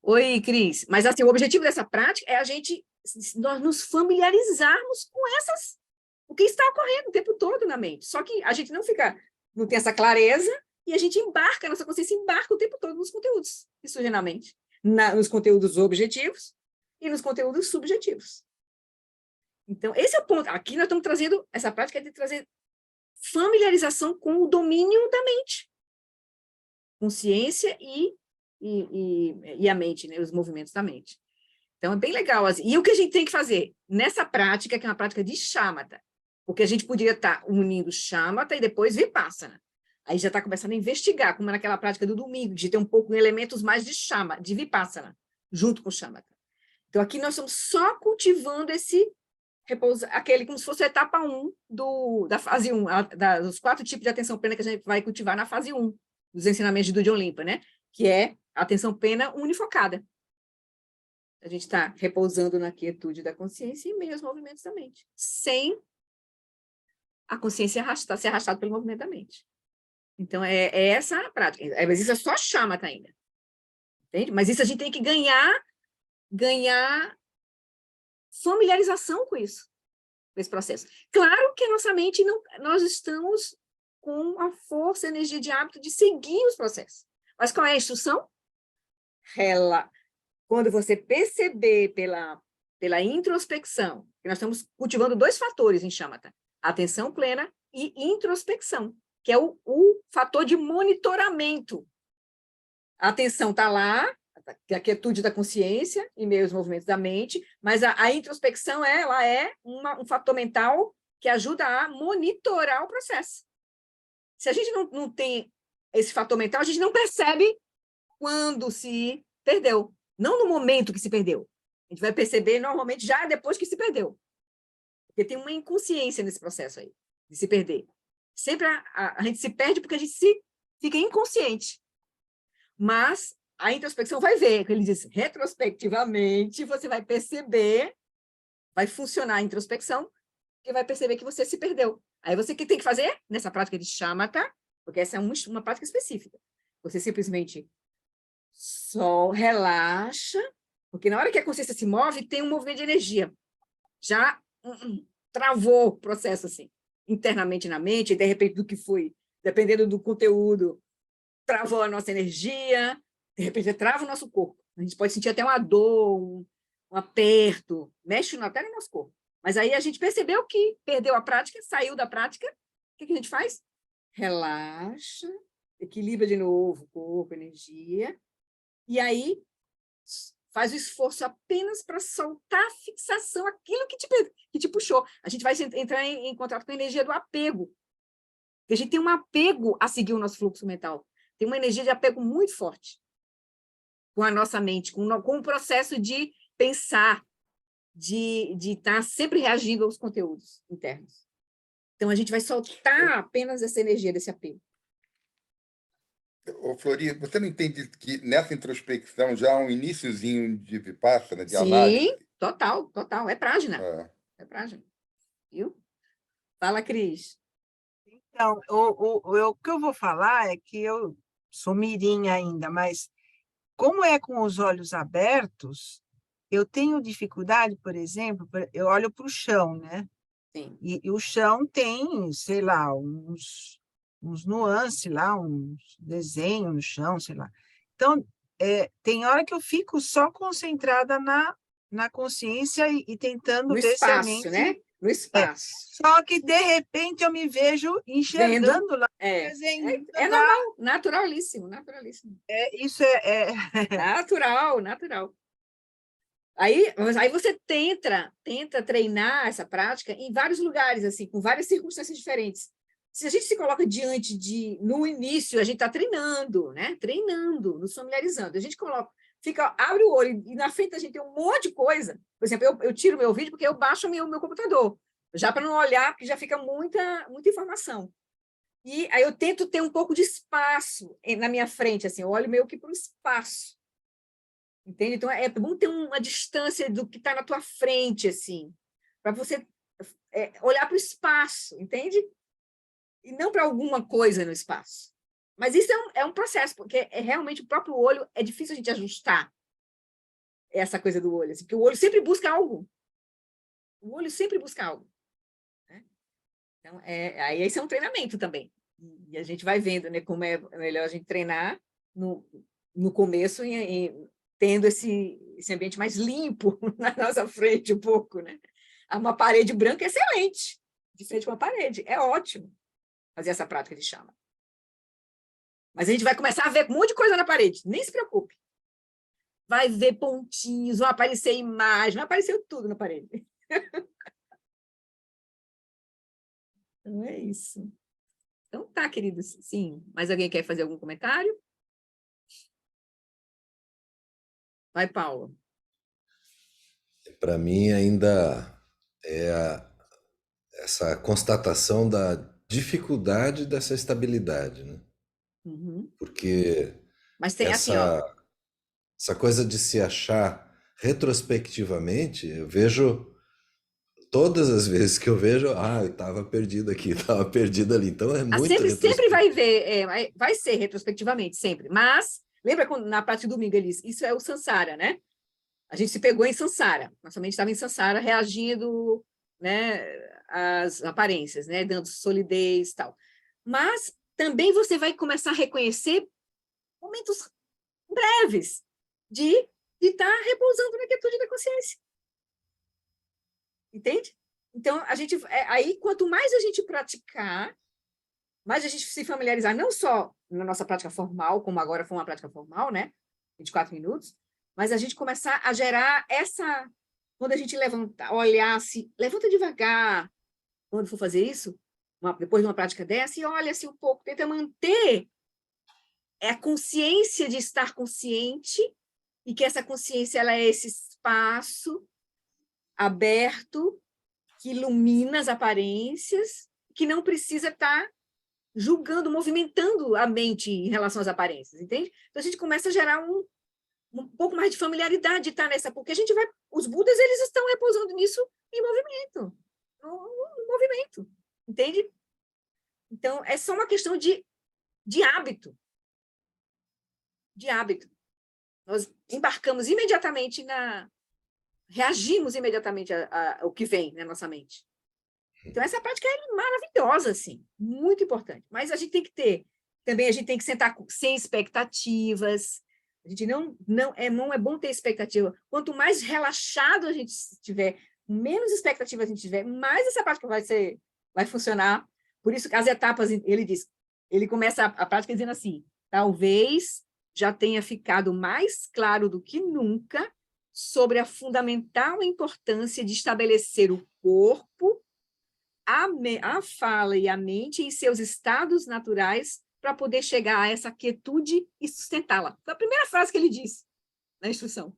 Oi, Cris. Mas assim, o objetivo dessa prática é nós nos familiarizarmos com o que está ocorrendo o tempo todo na mente. Só que a gente não tem essa clareza e a gente embarca, a nossa consciência embarca o tempo todo nos conteúdos que surgem na mente, nos conteúdos objetivos e nos conteúdos subjetivos. Então, esse é o ponto. Aqui nós estamos trazendo, essa prática é de trazer familiarização com o domínio da mente. Consciência e a mente, né, os movimentos da mente. Então, é bem legal. E o que a gente tem que fazer nessa prática, que é uma prática de shamatha, porque a gente poderia estar unindo shamatha e depois vipassana. Aí já está começando a investigar, como naquela prática do domingo, de ter um pouco de elementos mais de vipassana, junto com o shamatha. Então, aqui nós estamos só cultivando esse repouso, aquele como se fosse a etapa 1 da fase 1, dos 4 tipos de atenção plena que a gente vai cultivar na fase 1, dos ensinamentos do John Limpa, né? Que é a atenção plena unifocada. A gente está repousando na quietude da consciência em meio aos movimentos da mente, sem a consciência ser arrastada pelo movimento da mente. Então, é essa a prática. Mas isso é só shamatha ainda. Entende? Mas isso a gente tem que ganhar familiarização com isso. esse processo. Claro que a nossa mente não, nós estamos com a força, a energia de hábito de seguir os processos. Mas qual é a instrução? Quando você perceber pela introspecção, que nós estamos cultivando 2 fatores em Shamatha, atenção plena e introspecção, que é o fator de monitoramento. A atenção está lá, a quietude da consciência, em meio aos movimentos da mente, mas a introspecção ela é um fator mental que ajuda a monitorar o processo. Se a gente não tem esse fator mental, a gente não percebe quando se perdeu, não no momento que se perdeu. A gente vai perceber normalmente já depois que se perdeu. Porque tem uma inconsciência nesse processo aí, de se perder. Sempre a gente se perde porque a gente fica inconsciente. Mas a introspecção vai ver, ele diz, retrospectivamente, você vai perceber, vai funcionar a introspecção, e vai perceber que você se perdeu. Aí você que tem que fazer, nessa prática de Shamatha, porque essa é uma prática específica, você simplesmente só relaxa, porque na hora que a consciência se move, tem um movimento de energia. Já travou o processo assim, internamente na mente, e de repente do que foi, dependendo do conteúdo, travou a nossa energia, de repente trava o nosso corpo. A gente pode sentir até uma dor, um aperto, mexe até no nosso corpo. Mas aí a gente percebeu que perdeu a prática, saiu da prática, o que a gente faz? Relaxa, equilibra de novo o corpo, energia, e aí faz o esforço apenas para soltar a fixação, aquilo que te puxou. A gente vai entrar em contato com a energia do apego. Porque a gente tem um apego a seguir o nosso fluxo mental. Tem uma energia de apego muito forte com a nossa mente, com o processo de pensar, de estar sempre reagindo aos conteúdos internos. Então, a gente vai soltar apenas essa energia desse apego. Ô, Flori, você não entende que nessa introspecção já há um iniciozinho de Vipassana, de Sim, análise? total. É prágina. É. É prágina. Viu? Fala, Cris. Então, o que eu vou falar é que eu sou mirim ainda, mas como é com os olhos abertos, eu tenho dificuldade, por exemplo, eu olho para o chão, né? Sim. E o chão tem, sei lá, uns nuances lá, uns desenhos no chão, sei lá. Então, tem hora que eu fico só concentrada na consciência e tentando No ver se a espaço, mente... né? No espaço. Só que, de repente, eu me vejo enxergando lá. Desenho, É normal, naturalíssimo. Isso Natural. Aí você tenta treinar essa prática em vários lugares, assim, com várias circunstâncias diferentes. Se a gente se coloca diante no início, a gente está treinando, né? Treinando, nos familiarizando. A gente abre o olho e na frente a gente tem um monte de coisa. Por exemplo, eu tiro meu vídeo porque eu baixo o meu computador, já para não olhar, porque já fica muita informação. E aí eu tento ter um pouco de espaço na minha frente, assim, eu olho meio que para o espaço. Entende? Então, é bom ter uma distância do que está na tua frente, assim, para você olhar para o espaço, entende? E não para alguma coisa no espaço. Mas isso é um processo, porque realmente o próprio olho, é difícil a gente ajustar essa coisa do olho, assim, porque o olho sempre busca algo. O olho sempre busca algo. Né? Então, aí esse é um treinamento também. E a gente vai vendo, né, como é melhor a gente treinar no começo tendo esse ambiente mais limpo na nossa frente um pouco, né? Uma parede branca é excelente, de frente com uma parede, é ótimo fazer essa prática de Shamatha. Mas a gente vai começar a ver um monte de coisa na parede, nem se preocupe. Vai ver pontinhos, vão aparecer imagens, vai aparecer tudo na parede. Então é isso. Então tá, queridos. Sim, mais alguém quer fazer algum comentário? Vai, Paulo. Para mim, ainda essa constatação da dificuldade dessa estabilidade, né? Uhum. Porque Mas tem assim, ó. Essa coisa de se achar retrospectivamente, eu vejo todas as vezes que eu vejo, eu estava perdido aqui, estava perdido ali. Então é muito sempre vai ver, vai ser retrospectivamente, sempre. Mas, lembra quando na parte do domingo eles, isso é o Sansara, né? A gente se pegou em Sansara. Nossa mente estava em Sansara, reagindo né, as aparências, né, dando solidez e tal. Mas também você vai começar a reconhecer momentos breves de estar repousando na quietude da consciência. Entende? Então, aí, quanto mais a gente praticar, mais a gente se familiarizar, não só na nossa prática formal, como agora foi uma prática formal, né? 24 minutos, mas a gente começar a gerar essa... Quando a gente levanta, olhar-se, levanta devagar, quando for fazer isso, depois de uma prática dessa, e olha-se um pouco, tenta manter a consciência de estar consciente, e que essa consciência ela é esse espaço aberto, que ilumina as aparências, que não precisa estar julgando, movimentando a mente em relação às aparências, entende? Então, a gente começa a gerar um pouco mais de familiaridade de estar nessa, porque os Budas, eles estão repousando nisso em movimento, no movimento, entende? Então, é só uma questão de hábito, de hábito. Nós embarcamos imediatamente reagimos imediatamente ao que vem na nossa mente. Então, essa prática é maravilhosa, assim, muito importante. Mas a gente tem que também a gente tem que sentar sem expectativas. A gente não é bom ter expectativa. Quanto mais relaxado a gente estiver, menos expectativa a gente tiver, mais essa prática vai funcionar. Por isso que as etapas, ele começa a prática dizendo assim, talvez já tenha ficado mais claro do que nunca sobre a fundamental importância de estabelecer o corpo, a fala e a mente em seus estados naturais para poder chegar a essa quietude e sustentá-la. Foi a primeira frase que ele disse na instrução.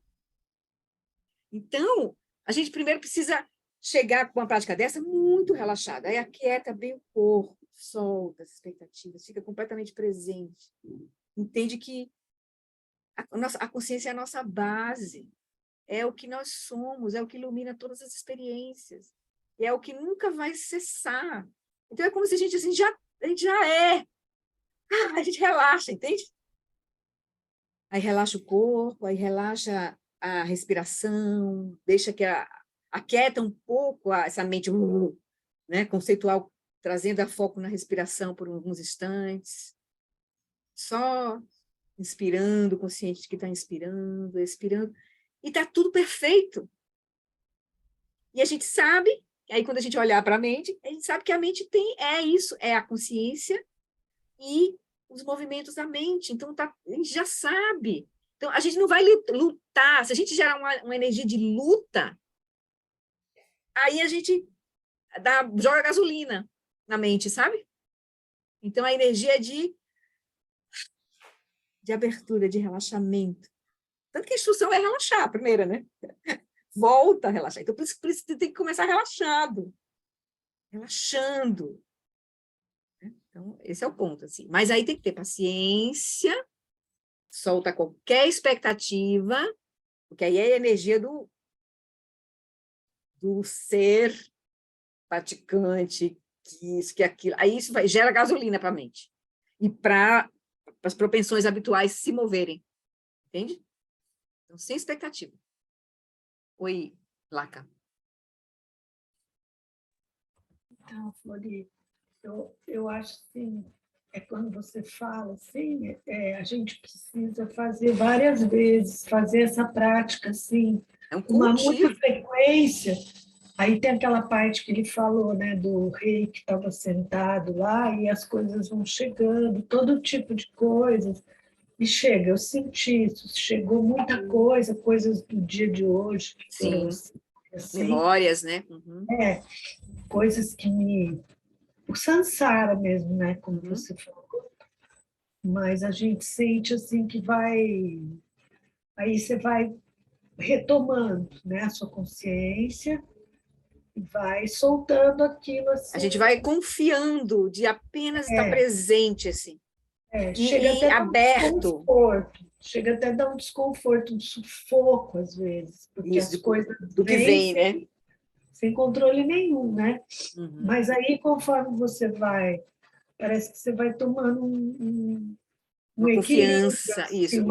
Então, a gente primeiro precisa chegar com uma prática dessa muito relaxada. Aí aquieta bem o corpo, solta as expectativas, fica completamente presente. Entende que a consciência é a nossa base, é o que nós somos, é o que ilumina todas as experiências, e é o que nunca vai cessar. Então, é como se a gente já é. A gente relaxa, entende? Aí relaxa o corpo, aí relaxa a respiração, deixa que aquieta um pouco essa mente né, conceitual, trazendo a foco na respiração por alguns instantes. Só inspirando, consciente de que está inspirando, expirando, e está tudo perfeito. E a gente sabe, aí quando a gente olhar para a gente sabe que a mente é isso, é a consciência e os movimentos da mente. Então, a gente já sabe. Então, a gente não vai lutar. Se a gente gerar uma energia de luta, aí a gente joga gasolina na mente, sabe? Então, a energia é de abertura, de relaxamento. Tanto que a instrução é relaxar, a primeira, né? Volta a relaxar. Então, por isso tem que começar relaxado. Relaxando. Então, esse é o ponto, assim. Mas aí tem que ter paciência, solta qualquer expectativa, porque aí é a energia do ser praticante, que isso, que aquilo. Aí isso gera gasolina para a mente. E para as propensões habituais se moverem. Entende? Então, sem expectativa. Oi, Laca. Então, Flori, eu acho assim, quando você fala assim, a gente precisa fazer várias vezes, fazer essa prática assim, uma muita frequência. Aí tem aquela parte que ele falou, né, do rei que estava sentado lá e as coisas vão chegando, todo tipo de coisas. E chega, eu senti isso, chegou muita coisa, coisas do dia de hoje. Sim, assim, memórias, né? Uhum. Coisas que o samsara mesmo, né, como você falou. Mas a gente sente assim que aí você vai retomando, né, a sua consciência e vai soltando aquilo assim. A gente vai confiando de apenas estar presente, assim. Chega até aberto. Chega até a dar um desconforto, um sufoco, às vezes. Porque isso, as coisas do que vem, né? Sem controle nenhum, né? Uhum. Mas aí, conforme você vai, parece que você vai tomando uma equilíbrio, confiança, assim, isso.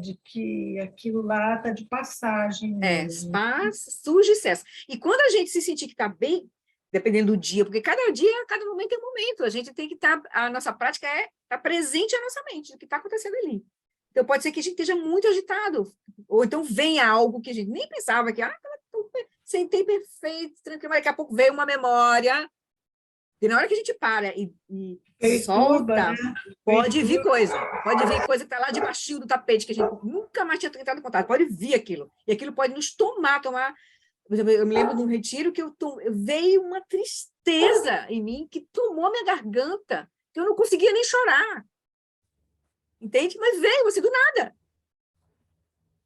de que aquilo lá está de passagem mesmo. Paz, surge e cessa. E quando a gente se sentir que está bem, dependendo do dia, porque cada dia, cada momento é um momento, a gente tem que estar, a nossa prática é estar presente à nossa mente, o que está acontecendo ali. Então, pode ser que a gente esteja muito agitado, ou então venha algo que a gente nem pensava que, sentei perfeito, tranquilo, mas daqui a pouco veio uma memória, e na hora que a gente para e Perturba, solta, né? pode vir coisa que está lá debaixo do tapete, que a gente nunca mais tinha entrado em contato, pode vir aquilo, e aquilo pode nos tomar. Por exemplo, eu me lembro de um retiro que veio uma tristeza em mim que tomou minha garganta, que eu não conseguia nem chorar, entende? Mas veio, assim, do nada.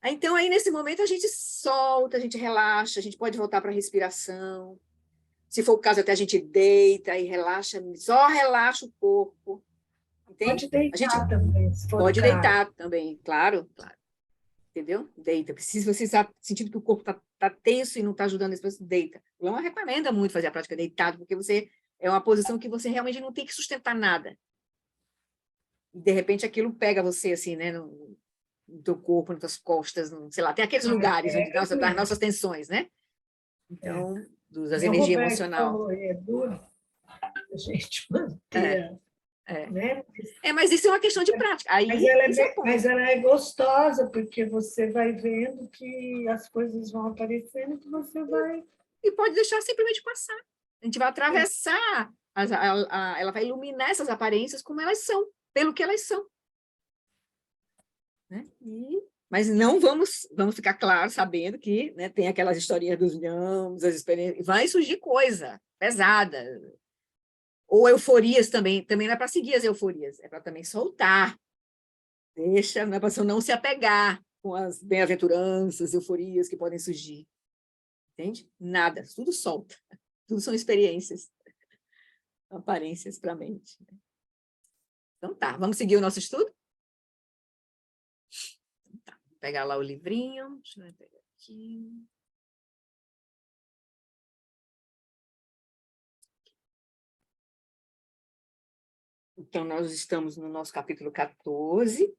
Então, aí, nesse momento, a gente solta, a gente relaxa, a gente pode voltar para a respiração. Se for o caso, até a gente deita e relaxa, só relaxa o corpo. Entende? Pode deitar também, se for pode o caso. deitar também, claro. Entendeu? Deita. Se você está sentindo que o corpo está tenso e não está ajudando esse processo, deita. O Lama recomenda muito fazer a prática deitado, porque é uma posição que você realmente não tem que sustentar nada. E, de repente, aquilo pega você, assim, né, no teu corpo, nas tuas costas, sei lá, tem aqueles lugares onde das nossas tensões, né? Então, das energias emocionais. É duro a gente manter, né? Mas isso é uma questão de prática. Aí, mas ela é gostosa, porque você vai vendo que as coisas vão aparecendo, que você vai... E pode deixar simplesmente passar. A gente vai atravessar, ela vai iluminar essas aparências como elas são, pelo que elas são. Né? Mas não vamos ficar claro, sabendo que, né, tem aquelas historinhas dos nhamos, as experiências, vai surgir coisa pesada. Ou euforias também não é para seguir as euforias, é para também soltar. Deixa, não é para não se apegar com as bem-aventuranças, euforias que podem surgir. Entende? Nada, tudo solta. Tudo são experiências, aparências para a mente. Então tá, vamos seguir o nosso estudo? Então, tá. Vou pegar lá o livrinho, deixa eu pegar aqui. Então, nós estamos no nosso capítulo 14,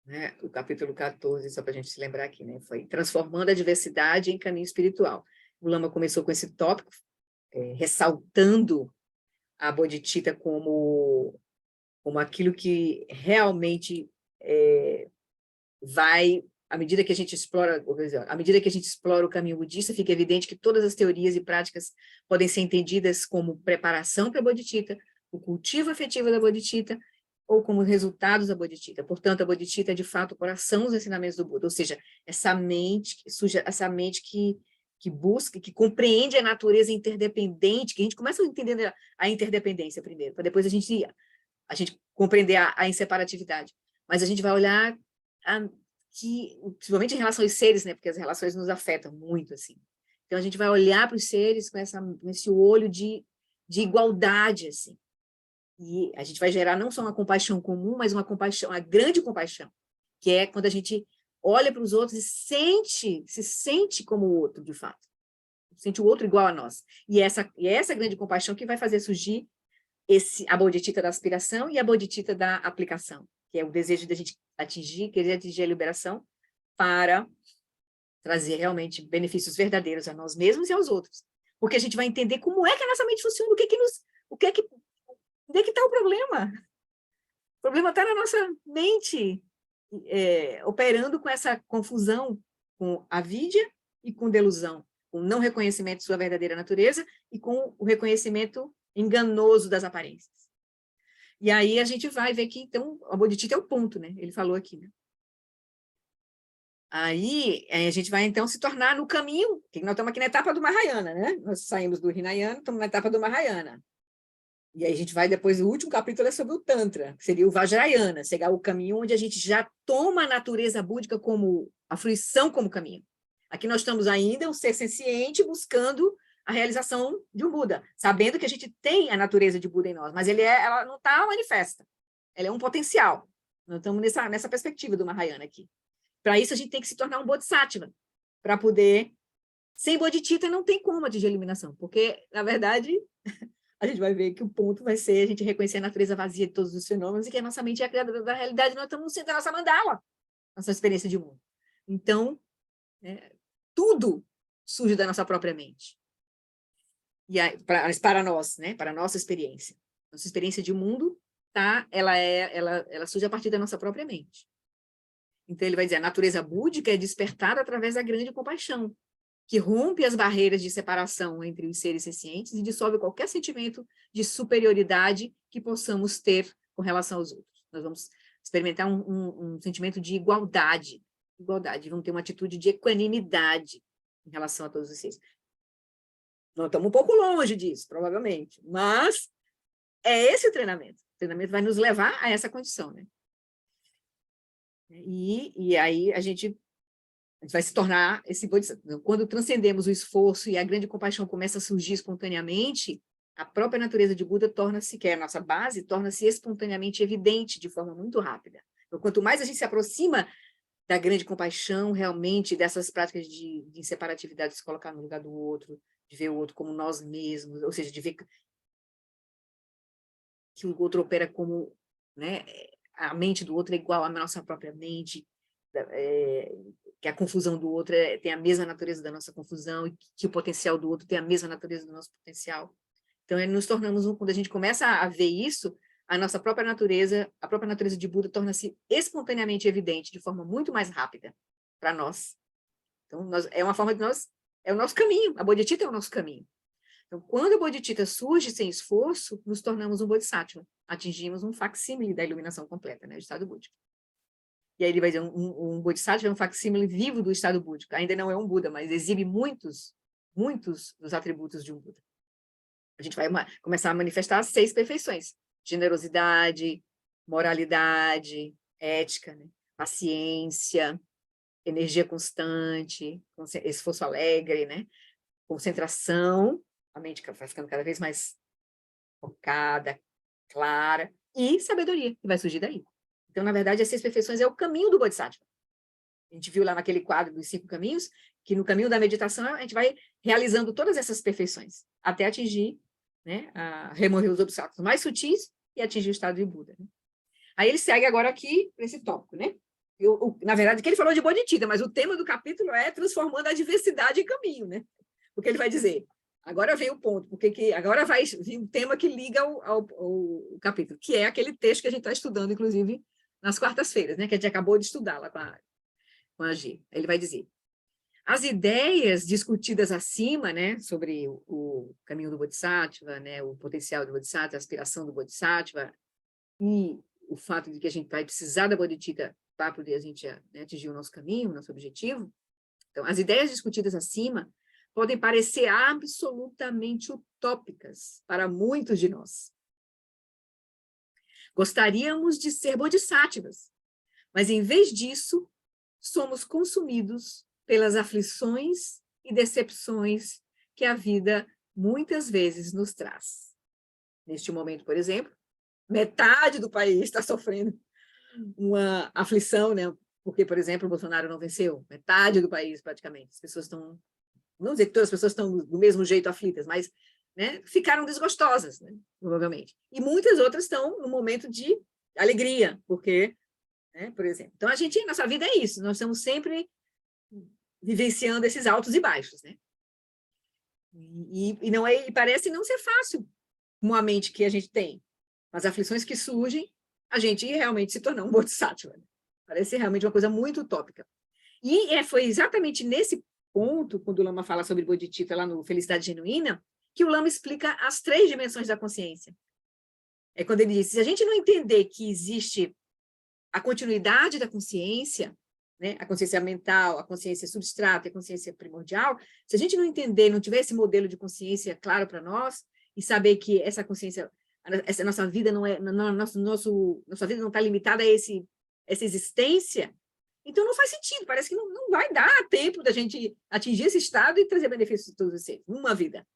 né? O capítulo 14, só para a gente se lembrar aqui, né? Foi Transformando a Diversidade em Caminho Espiritual. O Lama começou com esse tópico, ressaltando a Bodhicitta como aquilo que realmente vai, à medida que a gente explora o caminho budista, fica evidente que todas as teorias e práticas podem ser entendidas como preparação para a Bodhicitta, o cultivo afetivo da Bodhicitta, ou como resultados da Bodhicitta. Portanto, a Bodhicitta é, de fato, o coração dos ensinamentos do Buda, ou seja, essa mente que busca, que compreende a natureza interdependente, que a gente começa a entender a interdependência primeiro, para depois a gente compreender a inseparatividade. Mas a gente vai olhar principalmente em relação aos seres, né, porque as relações nos afetam muito, assim. Então, a gente vai olhar para os seres com esse olho de igualdade, assim. E a gente vai gerar não só uma compaixão comum, mas uma grande compaixão, que é quando a gente olha para os outros e se sente como o outro, de fato. Sente o outro igual a nós. E essa grande compaixão que vai fazer surgir a Bodhicitta da aspiração e a Bodhicitta da aplicação, que é o desejo de a gente querer atingir a liberação para trazer realmente benefícios verdadeiros a nós mesmos e aos outros. Porque a gente vai entender como é que a nossa mente funciona, onde é que está o problema? O problema está na nossa mente, operando com essa confusão com avidya e com delusão, com o não reconhecimento de sua verdadeira natureza e com o reconhecimento enganoso das aparências. E aí a gente vai ver que, então, a Bodhicitta é o ponto, né? Ele falou aqui, né? Aí a gente vai, então, se tornar no caminho, que nós estamos aqui na etapa do Mahayana, né? Nós saímos do Hinayana, estamos na etapa do Mahayana. E aí a gente vai, depois, o último capítulo é sobre o Tantra, que seria o Vajrayana, chegar ao caminho onde a gente já toma a natureza búdica como a fruição como caminho. Aqui nós estamos ainda um ser senciente buscando a realização de um Buda, sabendo que a gente tem a natureza de Buda em nós, mas ela não está manifesta, ela é um potencial. Nós estamos nessa perspectiva do Mahayana aqui. Para isso, a gente tem que se tornar um Bodhisattva, para poder... Sem Bodhicitta não tem como atingir a iluminação, porque, na verdade, a gente vai ver que o ponto vai ser a gente reconhecer a natureza vazia de todos os fenômenos e que a nossa mente é a criadora da realidade, nós estamos no centro da nossa mandala, nossa experiência de mundo. Então, tudo surge da nossa própria mente. E aí, para nós, né? Para a nossa experiência. Nossa experiência de mundo, tá? Ela surge a partir da nossa própria mente. Então, ele vai dizer, a natureza búdica é despertada através da grande compaixão, que rompe as barreiras de separação entre os seres sencientes e dissolve qualquer sentimento de superioridade que possamos ter com relação aos outros. Nós vamos experimentar um sentimento de igualdade, vamos ter uma atitude de equanimidade em relação a todos os seres. Nós estamos um pouco longe disso, provavelmente, mas é esse o treinamento. O treinamento vai nos levar a essa condição, né? E aí a gente vai se tornar esse bodhisattva. Quando transcendemos o esforço e a grande compaixão começa a surgir espontaneamente, a própria natureza de Buda torna-se, que é a nossa base, torna-se espontaneamente evidente de forma muito rápida. Então, quanto mais a gente se aproxima da grande compaixão, realmente, dessas práticas de inseparatividade, de se colocar no lugar do outro, de ver o outro como nós mesmos, ou seja, de ver que o outro opera como, né, a mente do outro é igual à nossa própria mente, que a confusão do outro tem a mesma natureza da nossa confusão, e que o potencial do outro tem a mesma natureza do nosso potencial. Então, nos tornamos, quando a gente começa a ver isso, a própria natureza de Buda torna-se espontaneamente evidente, de forma muito mais rápida para nós. Então, é uma forma de é o nosso caminho, a bodhicitta é o nosso caminho. Então, quando a bodhicitta surge sem esforço, nos tornamos um bodhisattva, atingimos um facsímile da iluminação completa, né, do estado búdico. E aí ele vai dizer, um bodhisattva é um facsímile vivo do estado búdico, ainda não é um Buda, mas exibe muitos dos atributos de um Buda. A gente vai começar a manifestar 6 perfeições: generosidade, moralidade, ética, né, paciência, energia constante, esforço alegre, né, concentração, a mente vai ficando cada vez mais focada, clara, e sabedoria, que vai surgir daí. Então, na verdade, as 6 perfeições é o caminho do Bodhisattva. A gente viu lá naquele quadro dos 5 caminhos, que no caminho da meditação a gente vai realizando todas essas perfeições, até atingir, né, remover os obstáculos mais sutis e atingir o estado de Buda. Né? Aí ele segue agora aqui para esse tópico, né? Na verdade, que ele falou de bodhicitta, mas o tema do capítulo é transformando a diversidade em caminho, né? Porque ele vai dizer, agora vem o ponto, porque agora vai vir um tema que liga ao capítulo, que é aquele texto que a gente está estudando, inclusive, nas quartas-feiras, né? Que a gente acabou de estudar lá com a G. Ele vai dizer, as ideias discutidas acima, né, sobre o caminho do Bodhisattva, né, o potencial do Bodhisattva, a aspiração do Bodhisattva, e o fato de que a gente vai precisar da bodhicitta para poder a gente, né, atingir o nosso caminho, o nosso objetivo. Então, as ideias discutidas acima podem parecer absolutamente utópicas para muitos de nós. Gostaríamos de ser bodhisattvas, mas, em vez disso, somos consumidos pelas aflições e decepções que a vida muitas vezes nos traz. Neste momento, por exemplo, metade do país está sofrendo uma aflição, né? Porque, por exemplo, o Bolsonaro não venceu. Metade do país, praticamente. As pessoas estão... Não dizer que todas as pessoas estão do mesmo jeito aflitas, mas, né, ficaram desgostosas, né, provavelmente. E muitas outras estão no momento de alegria, porque, né, por exemplo... Então, nossa vida é isso. Nós estamos sempre vivenciando esses altos e baixos, né? E parece não ser fácil com a mente que a gente tem. As aflições que surgem, a gente realmente se tornou um bodhisattva. Né? Parece realmente uma coisa muito utópica. E foi exatamente nesse ponto, quando o Lama fala sobre bodhicitta lá no Felicidade Genuína, que o Lama explica as 3 dimensões da consciência. É quando ele diz, se a gente não entender que existe a continuidade da consciência, né, a consciência mental, a consciência substrata e a consciência primordial, se a gente não entender, não tiver esse modelo de consciência claro para nós, e saber que essa consciência, essa nossa vida nossa vida não está limitada a essa existência, então não faz sentido, parece que não vai dar tempo da gente atingir esse estado e trazer benefícios de todos os seres, numa vida.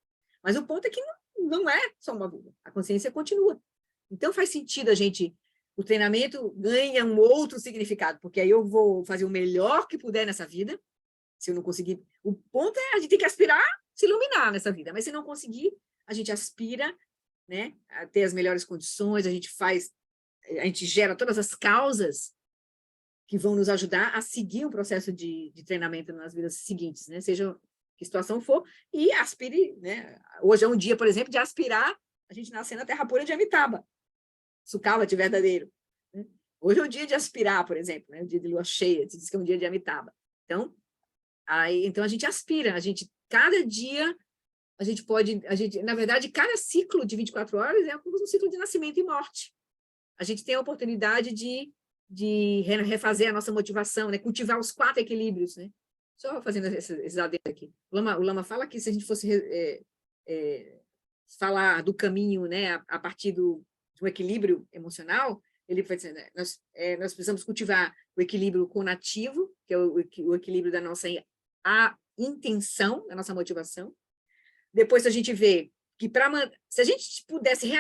Mas o ponto é que não é só uma vida, a consciência continua. Então faz sentido o treinamento ganha um outro significado, porque aí eu vou fazer o melhor que puder nessa vida, se eu não conseguir... O ponto é a gente tem que aspirar se iluminar nessa vida, mas se não conseguir, a gente aspira né, a ter as melhores condições, a gente gera todas as causas que vão nos ajudar a seguir um processo de treinamento nas vidas seguintes, né, seja que situação for, e aspire, né, hoje é um dia, por exemplo, de aspirar a gente nascer na terra pura de Amitabha, Sukhavati verdadeiro, né? Hoje é o dia de aspirar, por exemplo, né, o dia de lua cheia, se diz que é um dia de Amitabha. Então, então a gente aspira, cada dia, na verdade, cada ciclo de 24 horas é como um ciclo de nascimento e morte. A gente tem a oportunidade de refazer a nossa motivação, né, cultivar os 4 equilíbrios, né? Só fazendo esses adendos aqui. O Lama fala que se a gente fosse falar do caminho, né, a partir de um equilíbrio emocional, ele vai dizer, né, nós precisamos cultivar o equilíbrio conativo, que é o equilíbrio da nossa intenção, da nossa motivação. Depois a gente vê que se a gente pudesse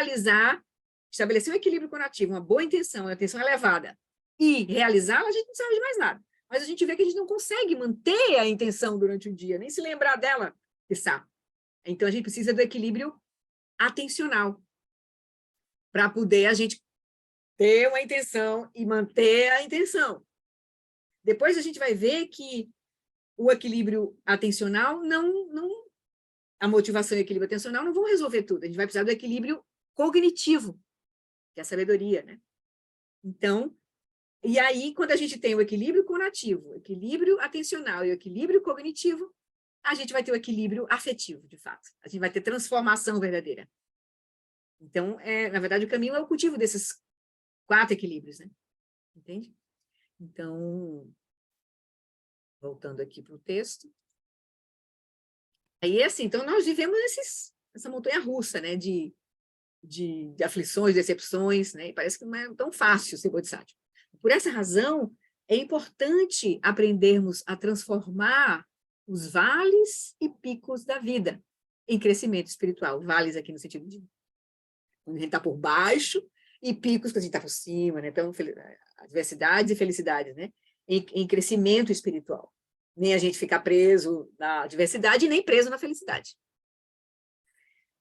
estabelecer um equilíbrio conativo, uma boa intenção, uma intenção elevada, e realizá-la, a gente não precisa de mais nada. Mas a gente vê que a gente não consegue manter a intenção durante o dia, nem se lembrar dela, quiçá. Então, a gente precisa do equilíbrio atencional, para poder a gente ter uma intenção e manter a intenção. Depois a gente vai ver que o equilíbrio atencional a motivação e o equilíbrio atencional não vão resolver tudo. A gente vai precisar do equilíbrio cognitivo, que é a sabedoria, né? Então, e aí, quando a gente tem o equilíbrio conativo, o equilíbrio atencional e o equilíbrio cognitivo, a gente vai ter o equilíbrio afetivo, de fato. A gente vai ter transformação verdadeira. Então, na verdade, o caminho é o cultivo desses 4 equilíbrios, né? Entende? Então, voltando aqui para o texto. Aí, assim, então, nós vivemos essa montanha-russa, né? De aflições, decepções, né? E parece que não é tão fácil ser bodhisattva. Por essa razão, é importante aprendermos a transformar os vales e picos da vida em crescimento espiritual. Vales aqui no sentido de quando a gente está por baixo, e picos quando a gente está por cima, né? Então, adversidades e felicidades, né? Em crescimento espiritual. Nem a gente ficar preso na adversidade, nem preso na felicidade.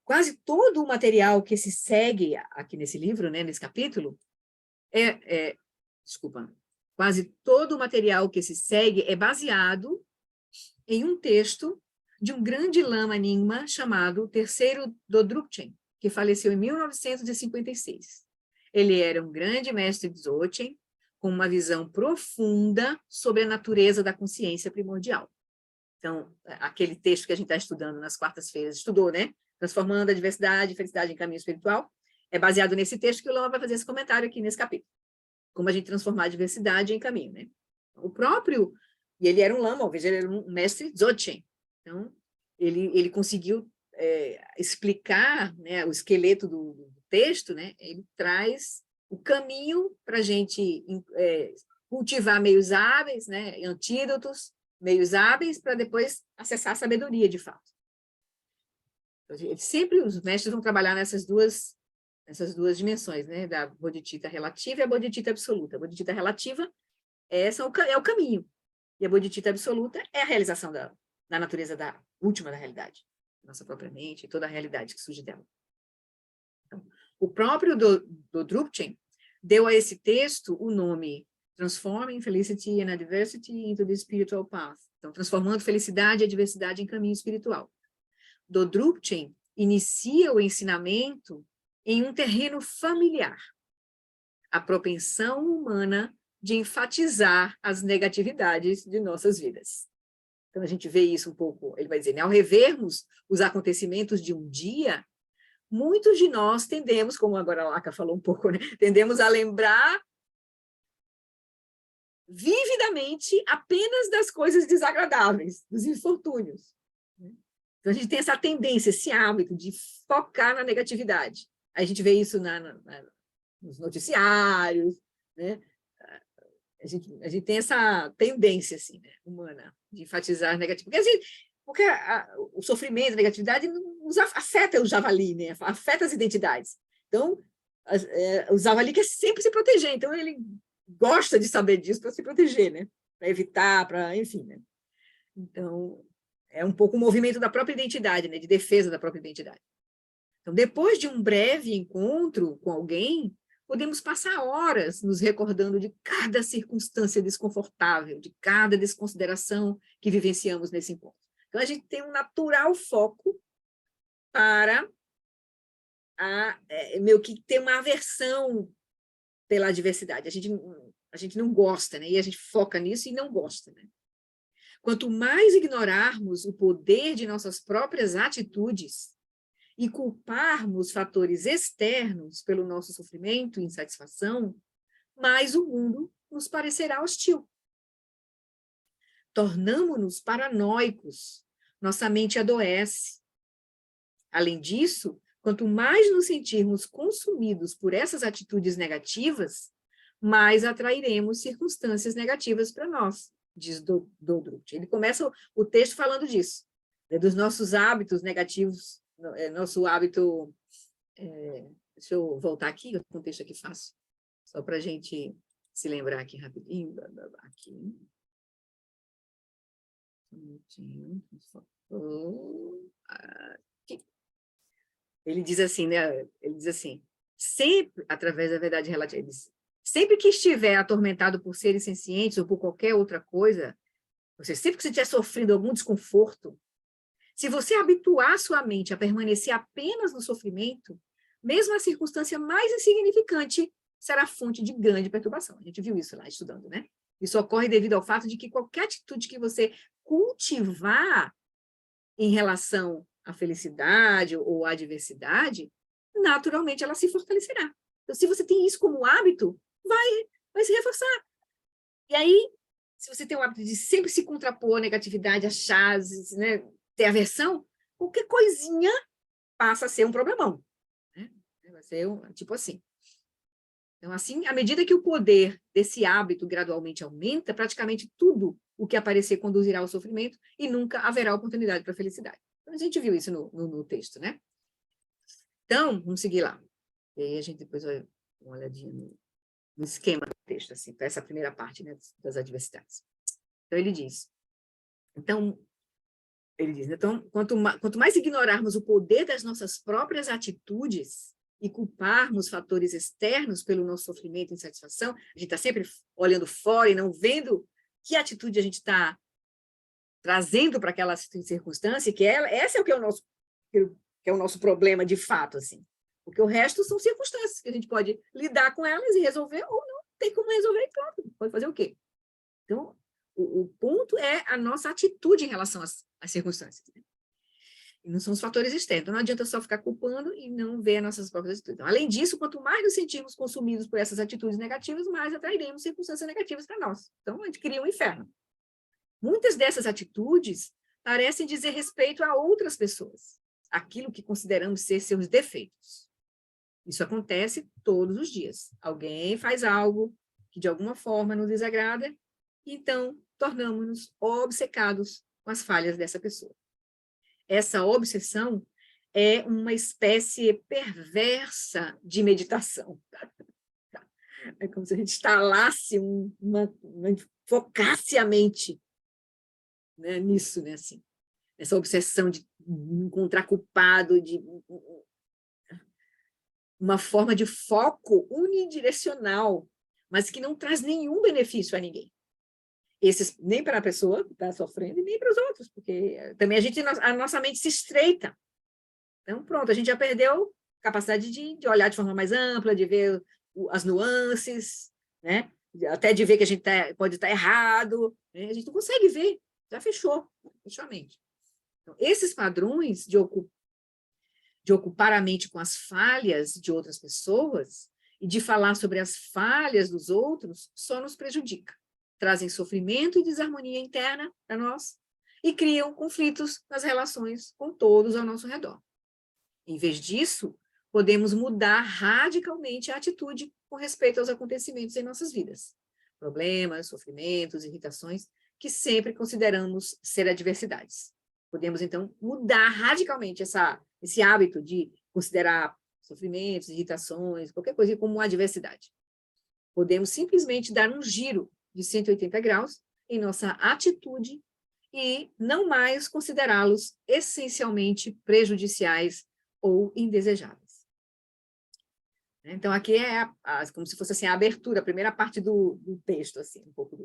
Quase todo o material que se segue aqui nesse livro, né, nesse capítulo, quase todo o material que se segue é baseado em um texto de um grande lama Nyingma chamado Terceiro Dodrupchen, que faleceu em 1956. Ele era um grande mestre Dzogchen, com uma visão profunda sobre a natureza da consciência primordial. Então, aquele texto que a gente está estudando nas quartas-feiras, estudou, né? Transformando a diversidade e felicidade em caminho espiritual, é baseado nesse texto que o Lama vai fazer esse comentário aqui nesse capítulo. Como a gente transformar a diversidade em caminho, né? E ele era um lama, ou seja, ele era um mestre Dzogchen. Então, ele conseguiu explicar, né, o esqueleto do texto, né? Ele traz o caminho para a gente cultivar meios hábeis, né, antídotos, meios hábeis, para depois acessar a sabedoria, de fato. Sempre os mestres vão trabalhar nessas duas dimensões, né, da bodhicitta relativa e a bodhicitta absoluta. A bodhicitta relativa é o caminho, e a bodhicitta absoluta é a realização da natureza última da realidade, nossa própria mente e toda a realidade que surge dela. Então, o próprio Dodrupchen deu a esse texto o nome Transforming Felicity and Adversity into the Spiritual Path. Então, transformando felicidade e adversidade em caminho espiritual. Dodrupchen inicia o ensinamento em um terreno familiar, a propensão humana de enfatizar as negatividades de nossas vidas. Então, a gente vê isso um pouco, ele vai dizer, né? Ao revermos os acontecimentos de um dia, muitos de nós tendemos, como agora a Laka falou um pouco, né? Tendemos a lembrar vividamente apenas das coisas desagradáveis, dos infortúnios. Então, a gente tem essa tendência, esse hábito de focar na negatividade. A gente vê isso nos noticiários, né? A gente tem essa tendência assim, né, humana de enfatizar negatividade. Porque o sofrimento, a negatividade nos afeta o javali, né? Afeta as identidades. Então, o javali quer sempre se proteger, então ele gosta de saber disso para se proteger, né? Para evitar, enfim, né? Então, é um pouco o movimento da própria identidade, né? De defesa da própria identidade. Então, depois de um breve encontro com alguém, podemos passar horas nos recordando de cada circunstância desconfortável, de cada desconsideração que vivenciamos nesse encontro. Então, a gente tem um natural foco para meio que ter uma aversão pela adversidade. A gente não gosta, né? E a gente foca nisso e não gosta, né? Quanto mais ignorarmos o poder de nossas próprias atitudes e culparmos fatores externos pelo nosso sofrimento e insatisfação, mais o mundo nos parecerá hostil. Tornamo-nos paranoicos, nossa mente adoece. Além disso, quanto mais nos sentirmos consumidos por essas atitudes negativas, mais atrairemos circunstâncias negativas para nós, diz Dodruch. Ele começa o texto falando disso, né, dos nossos hábitos negativos, nosso hábito... deixa eu voltar aqui, o texto aqui fácil, só para a gente se lembrar aqui rapidinho. Aqui. Aqui. Ele diz assim, né? Ele diz assim, sempre, através da verdade relativa, ele diz, sempre que estiver atormentado por seres sencientes ou por qualquer outra coisa, ou seja, sempre que você estiver sofrendo algum desconforto, se você habituar sua mente a permanecer apenas no sofrimento, mesmo a circunstância mais insignificante será fonte de grande perturbação. A gente viu isso lá estudando, né? Isso ocorre devido ao fato de que qualquer atitude que você cultivar em relação à felicidade ou à adversidade, naturalmente ela se fortalecerá. Então, se você tem isso como hábito, vai se reforçar. E aí, se você tem o hábito de sempre se contrapor à negatividade, achar, né, ter aversão, qualquer coisinha passa a ser um problemão. Né? Vai ser tipo assim. Então, assim, à medida que o poder desse hábito gradualmente aumenta, praticamente tudo o que aparecer conduzirá ao sofrimento e nunca haverá oportunidade para a felicidade. Então, a gente viu isso no texto, né? Então, vamos seguir lá. E aí a gente depois vai dar uma olhadinha no esquema do texto, assim, para essa primeira parte, né, das adversidades. Então, ele diz, então, quanto mais ignorarmos o poder das nossas próprias atitudes e culparmos fatores externos pelo nosso sofrimento e insatisfação, a gente está sempre olhando fora e não vendo que atitude a gente está trazendo para aquela circunstância, que esse é o que é o nosso problema de fato, assim. Porque o resto são circunstâncias que a gente pode lidar com elas e resolver, ou não tem como resolver e pronto, pode fazer o quê? Então, o ponto é a nossa atitude em relação às circunstâncias. Né? E não são os fatores externos. Então, não adianta só ficar culpando e não ver as nossas próprias atitudes. Então, além disso, quanto mais nos sentirmos consumidos por essas atitudes negativas, mais atrairemos circunstâncias negativas para nós. Então, a gente cria um inferno. Muitas dessas atitudes parecem dizer respeito a outras pessoas, aquilo que consideramos ser seus defeitos. Isso acontece todos os dias. Alguém faz algo que, de alguma forma, nos desagrada, então, tornamos-nos obcecados com as falhas dessa pessoa. Essa obsessão é uma espécie perversa de meditação. É como se a gente instalasse focasse a mente, né, nisso, né, assim, essa obsessão de encontrar culpado, de uma forma de foco unidirecional, mas que não traz nenhum benefício a ninguém. Nem para a pessoa que está sofrendo e nem para os outros, porque também a nossa mente se estreita. Então, pronto, a gente já perdeu a capacidade de olhar de forma mais ampla, de ver as nuances, né? Até de ver que a gente pode estar errado, né? A gente não consegue ver, já fechou a mente. Então, esses padrões de ocupar a mente com as falhas de outras pessoas e de falar sobre as falhas dos outros só nos prejudica. Trazem sofrimento e desarmonia interna para nós e criam conflitos nas relações com todos ao nosso redor. Em vez disso, podemos mudar radicalmente a atitude com respeito aos acontecimentos em nossas vidas. Problemas, sofrimentos, irritações, que sempre consideramos ser adversidades. Podemos, então, mudar radicalmente esse hábito de considerar sofrimentos, irritações, qualquer coisa como uma adversidade. Podemos simplesmente dar um giro de 180 graus em nossa atitude e não mais considerá-los essencialmente prejudiciais ou indesejáveis. Então, aqui é como se fosse assim, a abertura, a primeira parte do texto, assim, um pouco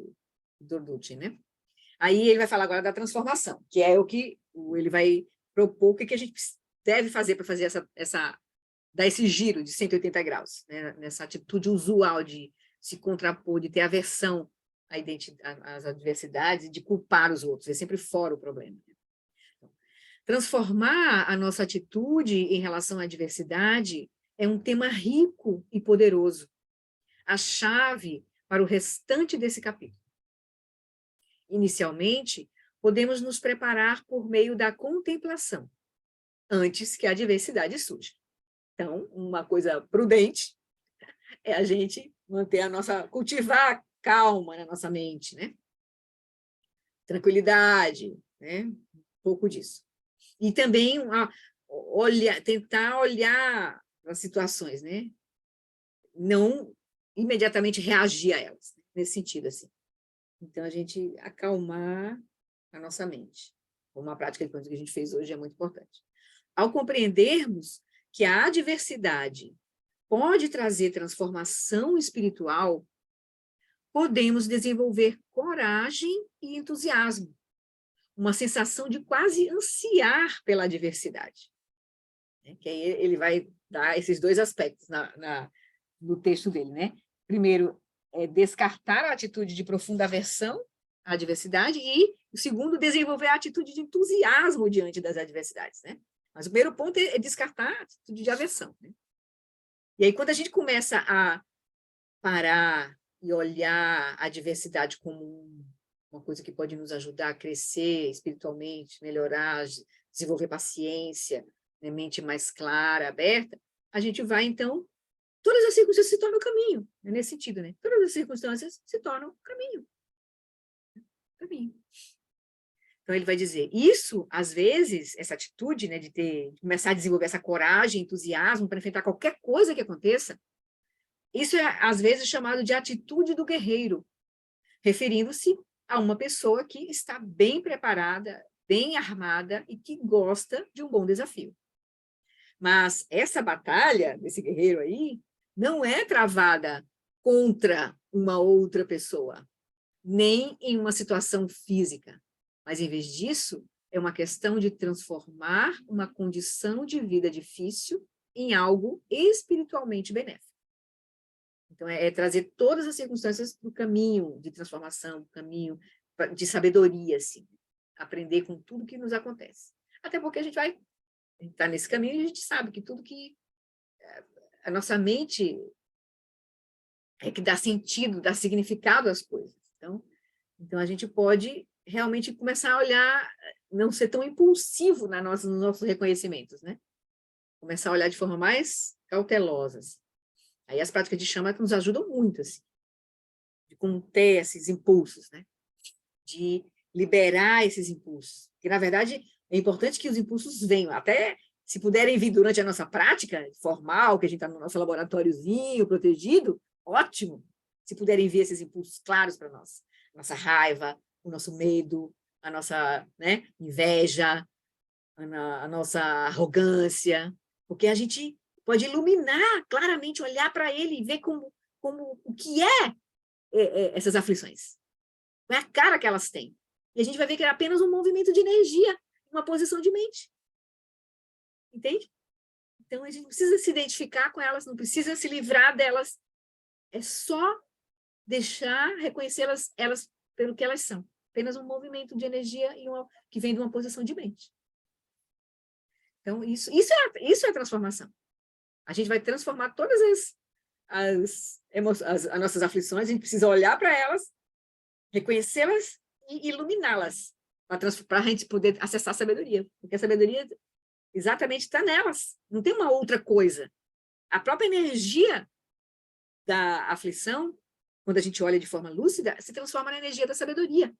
do Dutti, né? Aí ele vai falar agora da transformação, que é o que ele vai propor, o que a gente deve fazer para fazer dar esse giro de 180 graus, né? Nessa atitude usual de se contrapor, de ter aversão às adversidades e de culpar os outros, é sempre fora o problema. Transformar a nossa atitude em relação à adversidade é um tema rico e poderoso, a chave para o restante desse capítulo. Inicialmente, podemos nos preparar por meio da contemplação, antes que a adversidade surja. Então, uma coisa prudente é a gente cultivar calma na nossa mente, né? Tranquilidade, né? Um pouco disso. E também tentar olhar as situações, né? Não imediatamente reagir a elas, nesse sentido, assim. Então, a gente acalmar a nossa mente. Uma prática que a gente fez hoje é muito importante. Ao compreendermos que a adversidade pode trazer transformação espiritual, podemos desenvolver coragem e entusiasmo, uma sensação de quase ansiar pela adversidade. Que aí ele vai dar esses dois aspectos no texto dele, né? Primeiro, descartar a atitude de profunda aversão à adversidade e, o segundo, desenvolver a atitude de entusiasmo diante das adversidades, né? Mas o primeiro ponto é descartar a atitude de aversão, né? E aí, quando a gente começa a parar e olhar a adversidade como uma coisa que pode nos ajudar a crescer espiritualmente, melhorar, desenvolver paciência, né, mente mais clara, aberta, a gente vai, então, todas as circunstâncias se tornam caminho, né, nesse sentido, né? Todas as circunstâncias se tornam caminho. Caminho. Então, ele vai dizer, isso, às vezes, essa atitude, né, de começar a desenvolver essa coragem, entusiasmo para enfrentar qualquer coisa que aconteça, isso é, às vezes, chamado de atitude do guerreiro, referindo-se a uma pessoa que está bem preparada, bem armada e que gosta de um bom desafio. Mas essa batalha desse guerreiro aí não é travada contra uma outra pessoa, nem em uma situação física, mas, em vez disso, é uma questão de transformar uma condição de vida difícil em algo espiritualmente benéfico. Então, é trazer todas as circunstâncias para o caminho de transformação, caminho de sabedoria, assim, aprender com tudo que nos acontece. Até porque a gente vai estar nesse caminho e a gente sabe que tudo que a nossa mente é que dá sentido, dá significado às coisas. Então a gente pode realmente começar a olhar, não ser tão impulsivo nos nossos reconhecimentos, né? Começar a olhar de forma mais cautelosa. Assim. Aí as práticas de chama nos ajudam muito, assim, de conter esses impulsos, né? De liberar esses impulsos. Porque, na verdade, é importante que os impulsos venham, até se puderem vir durante a nossa prática formal, que a gente está no nosso laboratóriozinho protegido, ótimo, se puderem vir esses impulsos claros para nós. Nossa raiva, o nosso medo, a nossa, né, inveja, a nossa arrogância, porque a gente pode iluminar claramente, olhar para ele e ver como o que essas aflições. Qual é a cara que elas têm. E a gente vai ver que é apenas um movimento de energia, uma posição de mente. Entende? Então, a gente não precisa se identificar com elas, não precisa se livrar delas. É só reconhecê-las pelo que elas são. Apenas um movimento de energia que vem de uma posição de mente. Então, isso é a transformação. A gente vai transformar todas as nossas aflições, a gente precisa olhar para elas, reconhecê-las e iluminá-las, para a gente poder acessar a sabedoria. Porque a sabedoria exatamente está nelas, não tem uma outra coisa. A própria energia da aflição, quando a gente olha de forma lúcida, se transforma na energia da sabedoria.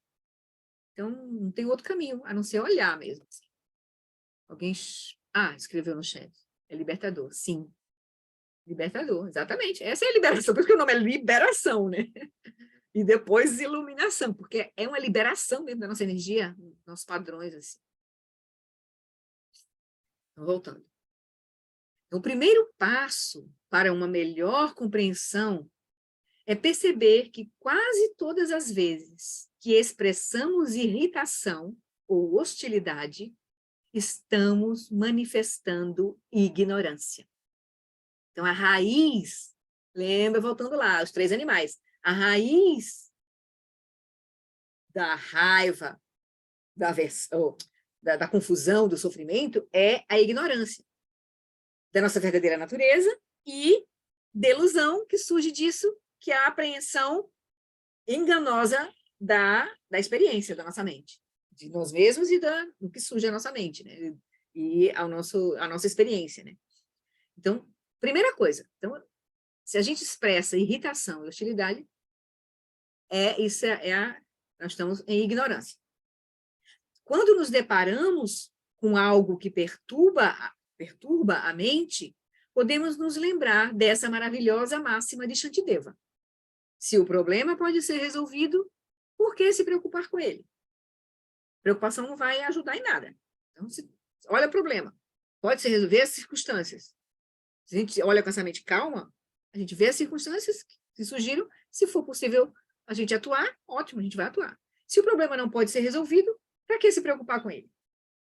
Então, não tem outro caminho, a não ser olhar mesmo. Alguém escreveu no chat. É libertador. Sim. Libertador, exatamente. Essa é a liberação, por isso que o nome é liberação, né? E depois iluminação, porque é uma liberação dentro da nossa energia, nossos padrões, assim. Então, voltando. Então, o primeiro passo para uma melhor compreensão é perceber que quase todas as vezes que expressamos irritação ou hostilidade, estamos manifestando ignorância. Então, a raiz, lembra, voltando lá, os 3 animais, a raiz da raiva, da aversão, da confusão, do sofrimento, é a ignorância da nossa verdadeira natureza e delusão que surge disso, que é a apreensão enganosa da experiência da nossa mente, de nós mesmos e do que surge à nossa mente, né? E a nossa experiência, né? Então, primeira coisa, então, se a gente expressa irritação e hostilidade, nós estamos em ignorância. Quando nos deparamos com algo que perturba a mente, podemos nos lembrar dessa maravilhosa máxima de Shantideva. Se o problema pode ser resolvido, por que se preocupar com ele? Preocupação não vai ajudar em nada. Então, olha o problema. Pode ser resolver as circunstâncias. Se a gente olha com essa mente calma, a gente vê as circunstâncias que surgiram. Se for possível a gente atuar, ótimo, a gente vai atuar. Se o problema não pode ser resolvido, para que se preocupar com ele?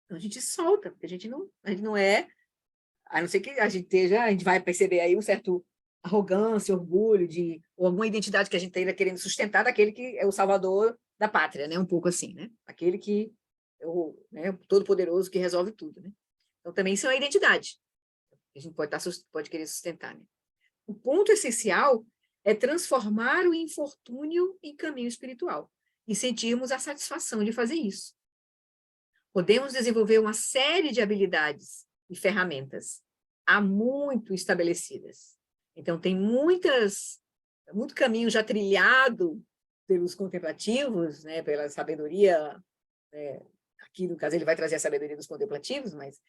Então, a gente solta, porque a gente não é, a não ser que a gente vai perceber aí um certo arrogância, orgulho, ou alguma identidade que a gente esteja querendo sustentar daquele que é o salvador da pátria, né? Um pouco assim, né? Aquele que é o todo-poderoso que resolve tudo, né? Então, também isso é uma identidade que a gente pode querer sustentar, né? O ponto essencial é transformar o infortúnio em caminho espiritual e sentirmos a satisfação de fazer isso. Podemos desenvolver uma série de habilidades e ferramentas há muito estabelecidas. Então, tem muito caminho já trilhado pelos contemplativos, né, pela sabedoria, aqui no caso ele vai trazer a sabedoria dos contemplativos, mas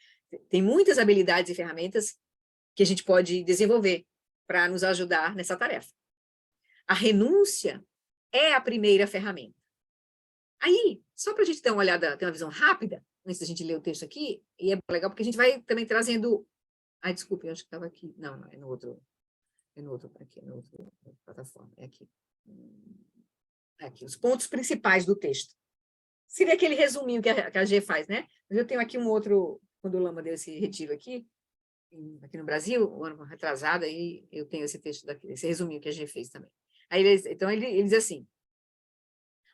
tem muitas habilidades e ferramentas que a gente pode desenvolver para nos ajudar nessa tarefa. A renúncia é a primeira ferramenta. Aí, só para a gente ter uma olhada, ter uma visão rápida, antes da gente ler o texto aqui, e é legal porque a gente vai também trazendo... desculpe, eu acho que estava aqui. Não, é no outro plataforma, é aqui. Aqui, os pontos principais do texto. Seria aquele resuminho que a G faz, né? Mas eu tenho aqui um outro, quando o Lama deu esse retiro aqui no Brasil, um ano retrasado, aí eu tenho esse texto daqui, esse resuminho que a G fez também. Aí então, ele diz assim,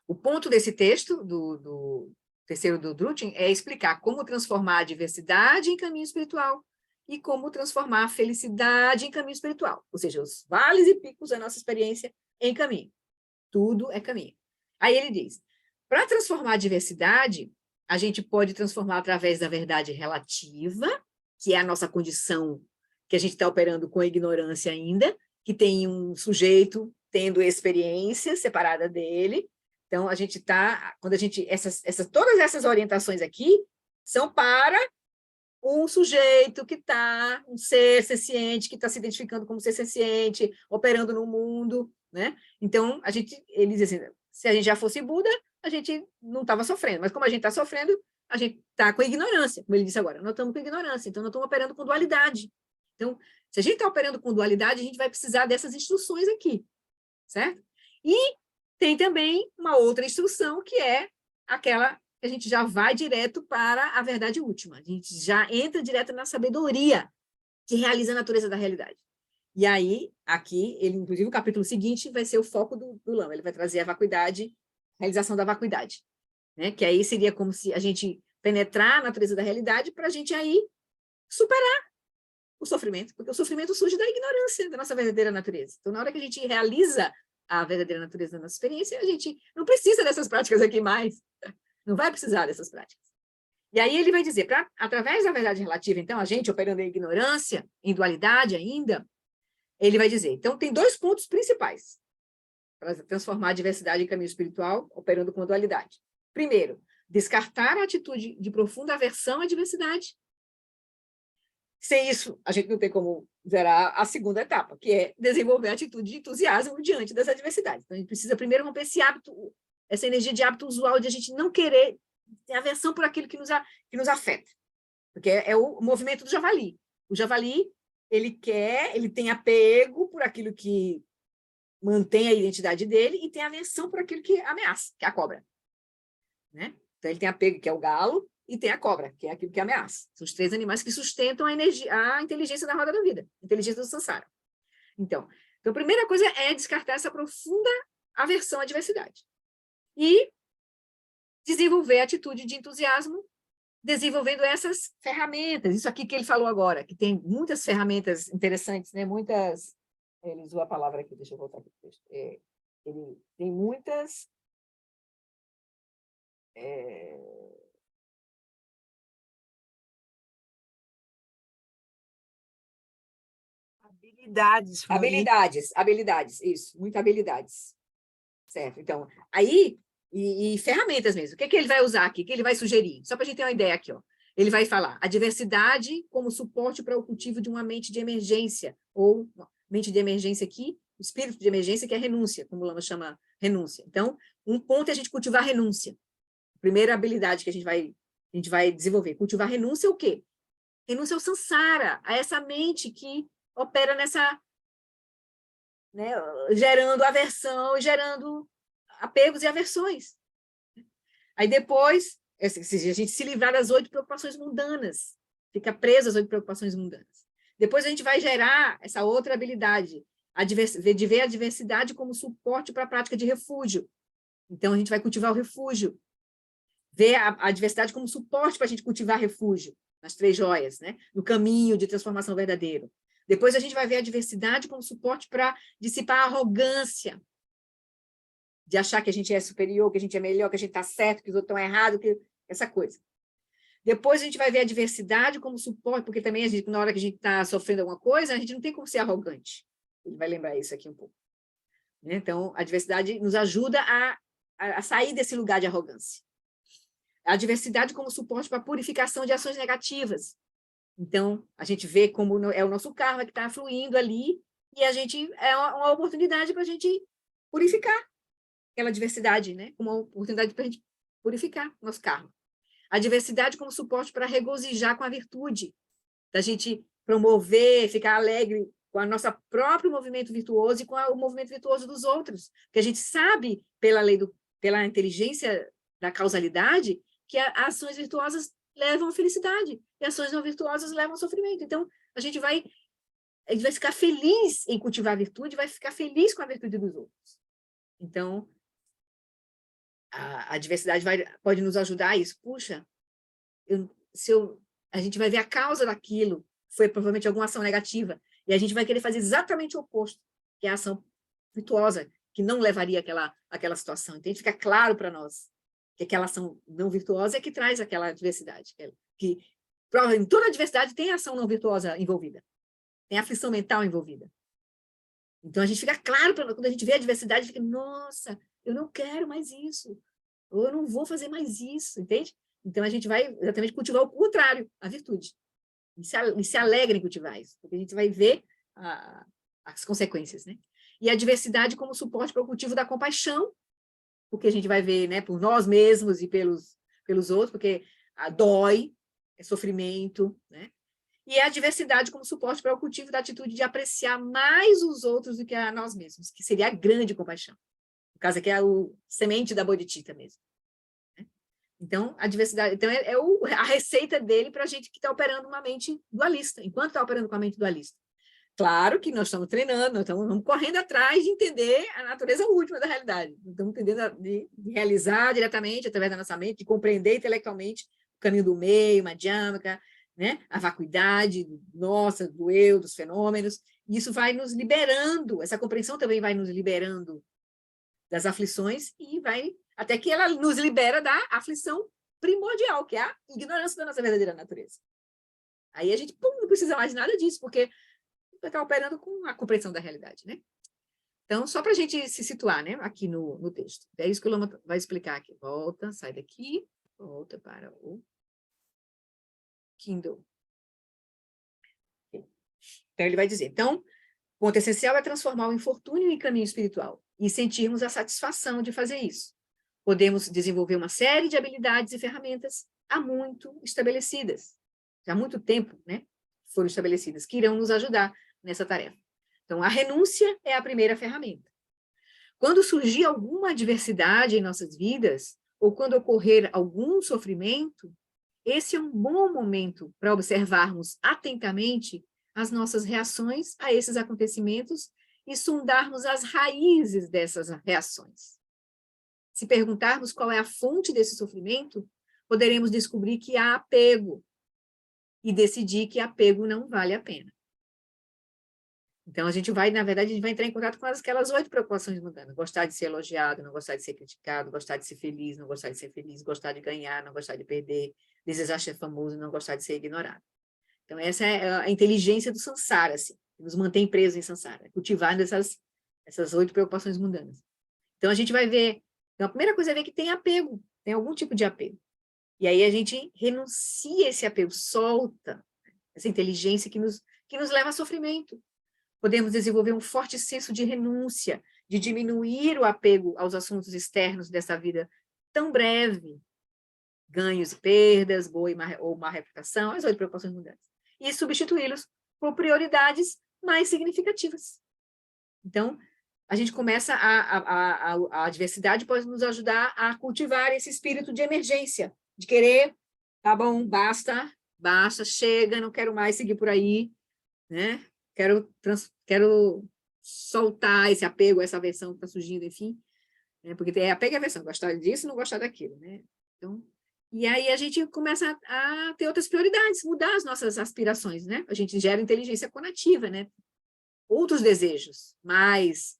o ponto desse texto, do terceiro do Drutin, é explicar como transformar a diversidade em caminho espiritual e como transformar a felicidade em caminho espiritual. Ou seja, os vales e picos da nossa experiência em caminho. Tudo é caminho. Aí ele diz, para transformar a diversidade, a gente pode transformar através da verdade relativa, que é a nossa condição que a gente está operando com a ignorância ainda, que tem um sujeito tendo experiência separada dele. Então, a gente está, todas essas orientações aqui são para um sujeito que está, um ser senciente, que está se identificando como ser senciente, operando no mundo, né? Então, ele diz assim, se a gente já fosse Buda, a gente não estava sofrendo, mas como a gente está sofrendo, a gente está com ignorância, como ele disse agora, nós estamos com ignorância, então nós estamos operando com dualidade. Então, se a gente está operando com dualidade, a gente vai precisar dessas instruções aqui, certo? E tem também uma outra instrução, que é aquela que a gente já vai direto para a verdade última. A gente já entra direto na sabedoria que realiza a natureza da realidade. E aí, aqui, inclusive, o capítulo seguinte vai ser o foco do Lama. Ele vai trazer a vacuidade, a realização da vacuidade, né? Que aí seria como se a gente penetrar a natureza da realidade para a gente aí superar o sofrimento, porque o sofrimento surge da ignorância da nossa verdadeira natureza. Então, na hora que a gente realiza a verdadeira natureza da nossa experiência, a gente não precisa dessas práticas aqui mais. Não vai precisar dessas práticas. E aí ele vai dizer, através da verdade relativa, então, a gente operando em ignorância, em dualidade ainda, ele vai dizer, então, tem 2 pontos principais para transformar a diversidade em caminho espiritual, operando com dualidade. Primeiro, descartar a atitude de profunda aversão à diversidade. Sem isso, a gente não tem como zerar a segunda etapa, que é desenvolver a atitude de entusiasmo diante dessa diversidade. Então, a gente precisa primeiro romper esse hábito, essa energia de hábito usual de a gente não querer ter aversão por aquilo que nos afeta. Porque é o movimento do javali. O javali, ele tem apego por aquilo que mantém a identidade dele e tem aversão por aquilo que ameaça, que é a cobra. Né? Então, ele tem apego, que é o galo, e tem a cobra, que é aquilo que ameaça. São os 3 animais que sustentam a inteligência da roda da vida, a inteligência do samsara. Então, a primeira coisa é descartar essa profunda aversão à diversidade. E desenvolver a atitude de entusiasmo, desenvolvendo essas ferramentas. Isso aqui que ele falou agora, que tem muitas ferramentas interessantes, né? Muitas... Ele usou a palavra aqui, deixa eu voltar aqui para o texto. Ele tem muitas... Habilidades, isso, muitas habilidades. Certo, então, aí, e ferramentas mesmo. O que ele vai usar aqui? O que ele vai sugerir? Só para a gente ter uma ideia aqui, ó. Ele vai falar a diversidade como suporte para o cultivo de uma mente de emergência, ou mente de emergência aqui, o espírito de emergência, que é renúncia, como o Lama chama renúncia. Então, um ponto é a gente cultivar a renúncia. Primeira habilidade que a gente vai desenvolver. Cultivar renúncia é o quê? Renúncia ao samsara, a essa mente que opera nessa... Né, gerando aversão, gerando apegos e aversões. Aí depois, a gente se livrar das 8 preocupações mundanas, fica preso às 8 preocupações mundanas. Depois a gente vai gerar essa outra habilidade, de ver a diversidade como suporte para a prática de refúgio. Então, a gente vai cultivar o refúgio, ver a diversidade como suporte para a gente cultivar refúgio, nas 3 joias, né? No caminho de transformação verdadeiro. Depois a gente vai ver a diversidade como suporte para dissipar a arrogância, de achar que a gente é superior, que a gente é melhor, que a gente está certo, que os outros estão errados, essa coisa. Depois a gente vai ver a diversidade como suporte, porque também na hora que a gente está sofrendo alguma coisa, a gente não tem como ser arrogante. Ele vai lembrar isso aqui um pouco. Então, a diversidade nos ajuda a sair desse lugar de arrogância. A diversidade como suporte para a purificação de ações negativas. Então, a gente vê como é o nosso karma que está fluindo ali, e a gente é uma oportunidade para a gente purificar aquela diversidade, né? Uma oportunidade para a gente purificar o nosso karma. A diversidade como suporte para regozijar com a virtude, da gente promover, ficar alegre com o nosso próprio movimento virtuoso e com o movimento virtuoso dos outros, porque a gente sabe, pela inteligência da causalidade, que as ações virtuosas levam à felicidade, e ações não virtuosas levam ao sofrimento. Então, a gente vai ficar feliz em cultivar a virtude, vai ficar feliz com a virtude dos outros. Então, a diversidade pode nos ajudar a isso. Puxa, a gente vai ver a causa daquilo, foi provavelmente alguma ação negativa, e a gente vai querer fazer exatamente o oposto, que é a ação virtuosa, que não levaria àquela situação. Então, fica claro para nós que aquela ação não virtuosa é que traz aquela diversidade. Que em toda a diversidade tem ação não virtuosa envolvida, tem aflição mental envolvida. Então, a gente fica claro, quando a gente vê a diversidade, fica, nossa, eu não quero mais isso, ou eu não vou fazer mais isso, entende? Então, a gente vai exatamente cultivar o contrário, a virtude. E se alegra em cultivar isso, porque a gente vai ver as consequências, né? E a diversidade como suporte para o cultivo da compaixão, porque a gente vai ver, né, por nós mesmos e pelos outros, porque dói, é sofrimento, né? E a diversidade como suporte para o cultivo da atitude de apreciar mais os outros do que a nós mesmos, que seria a grande compaixão. No caso aqui é o semente da bodhicitta mesmo. Né? Então, a diversidade a receita dele para a gente que está operando uma mente dualista, enquanto está operando com a mente dualista. Claro que nós estamos treinando, nós estamos correndo atrás de entender a natureza última da realidade. Estamos entendendo de realizar diretamente, através da nossa mente, de compreender intelectualmente o caminho do meio, madhyamaka, né? A vacuidade nossa, do eu, dos fenômenos. E isso vai nos liberando, essa compreensão também vai nos liberando das aflições e vai até que ela nos libera da aflição primordial, que é a ignorância da nossa verdadeira natureza. Aí a gente não precisa mais de nada disso, porque está operando com a compreensão da realidade, né? Então, só para a gente se situar, né, aqui no texto. É isso que o Lama vai explicar aqui. Volta, sai daqui, volta para o Kindle. Então, ele vai dizer, então, o ponto essencial é transformar o infortúnio em caminho espiritual e sentirmos a satisfação de fazer isso. Podemos desenvolver uma série de habilidades e ferramentas há muito estabelecidas, já há muito tempo, né? foram estabelecidas, que irão nos ajudar nessa tarefa. Então, a renúncia é a primeira ferramenta. Quando surgir alguma adversidade em nossas vidas, ou quando ocorrer algum sofrimento, esse é um bom momento para observarmos atentamente as nossas reações a esses acontecimentos e sondarmos as raízes dessas reações. Se perguntarmos qual é a fonte desse sofrimento, poderemos descobrir que há apego e decidir que apego não vale a pena. Então, na verdade, a gente vai entrar em contato com aquelas 8 preocupações mundanas. Gostar de ser elogiado, não gostar de ser criticado, gostar de ser feliz, não gostar de ser feliz, gostar de ganhar, não gostar de perder, desejar ser famoso, não gostar de ser ignorado. Então, essa é a inteligência do samsara, assim, que nos mantém presos em samsara, cultivando essas 8 preocupações mundanas. Então, a gente vai ver, então, a primeira coisa é ver que tem apego, tem algum tipo de apego. E aí a gente renuncia esse apego, solta essa inteligência que nos leva a sofrimento. Podemos desenvolver um forte senso de renúncia, de diminuir o apego aos assuntos externos dessa vida tão breve, ganhos e perdas, boa ou má reputação, as 8 preocupações mundanas, e substituí-los por prioridades mais significativas. Então, a gente começa, a adversidade pode nos ajudar a cultivar esse espírito de emergência, de querer, tá bom, basta, chega, não quero mais seguir por aí, né? Quero soltar esse apego, essa aversão que está surgindo, enfim, né? Porque tem apego e aversão, gostar disso e não gostar daquilo, né? Então, e aí a gente começa a ter outras prioridades, mudar as nossas aspirações, né? A gente gera inteligência conativa, né? Outros desejos mais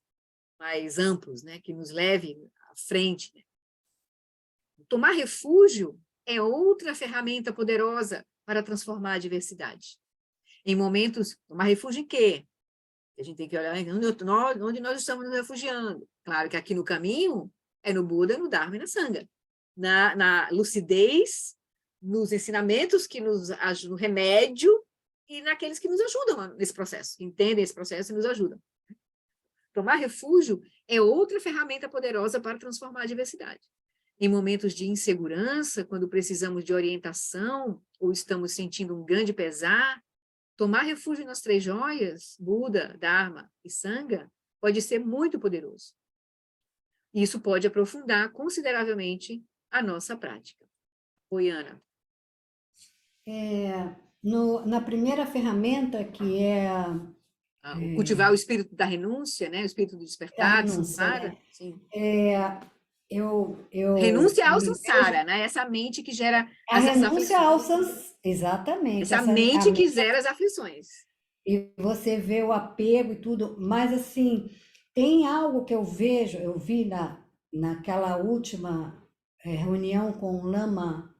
amplos, né? Que nos levem à frente, né? Tomar refúgio é outra ferramenta poderosa para transformar a adversidade. Em momentos, tomar refúgio em quê? A gente tem que olhar onde nós estamos nos refugiando. Claro que aqui no caminho é no Buda, no Dharma e na Sangha. Na lucidez, nos ensinamentos que nos ajudam, no remédio e naqueles que nos ajudam nesse processo, que entendem esse processo e nos ajudam. Tomar refúgio é outra ferramenta poderosa para transformar a adversidade. Em momentos de insegurança, quando precisamos de orientação ou estamos sentindo um grande pesar, tomar refúgio nas 3 joias, Buda, Dharma e Sangha, pode ser muito poderoso. Isso pode aprofundar consideravelmente a nossa prática. Oi, Ana. Na primeira ferramenta, que é Cultivar o espírito da renúncia, né? O espírito do a despertar, do renúncia, samsara. né? Sim. Eu Renúncia ao me vejo samsara, né? Essa mente que gera a essas renúncia ao aflições. exatamente, Essa mente que gera as aflições. e você vê o apego e tudo, mas assim, tem algo que eu vi naquela última reunião com o Lama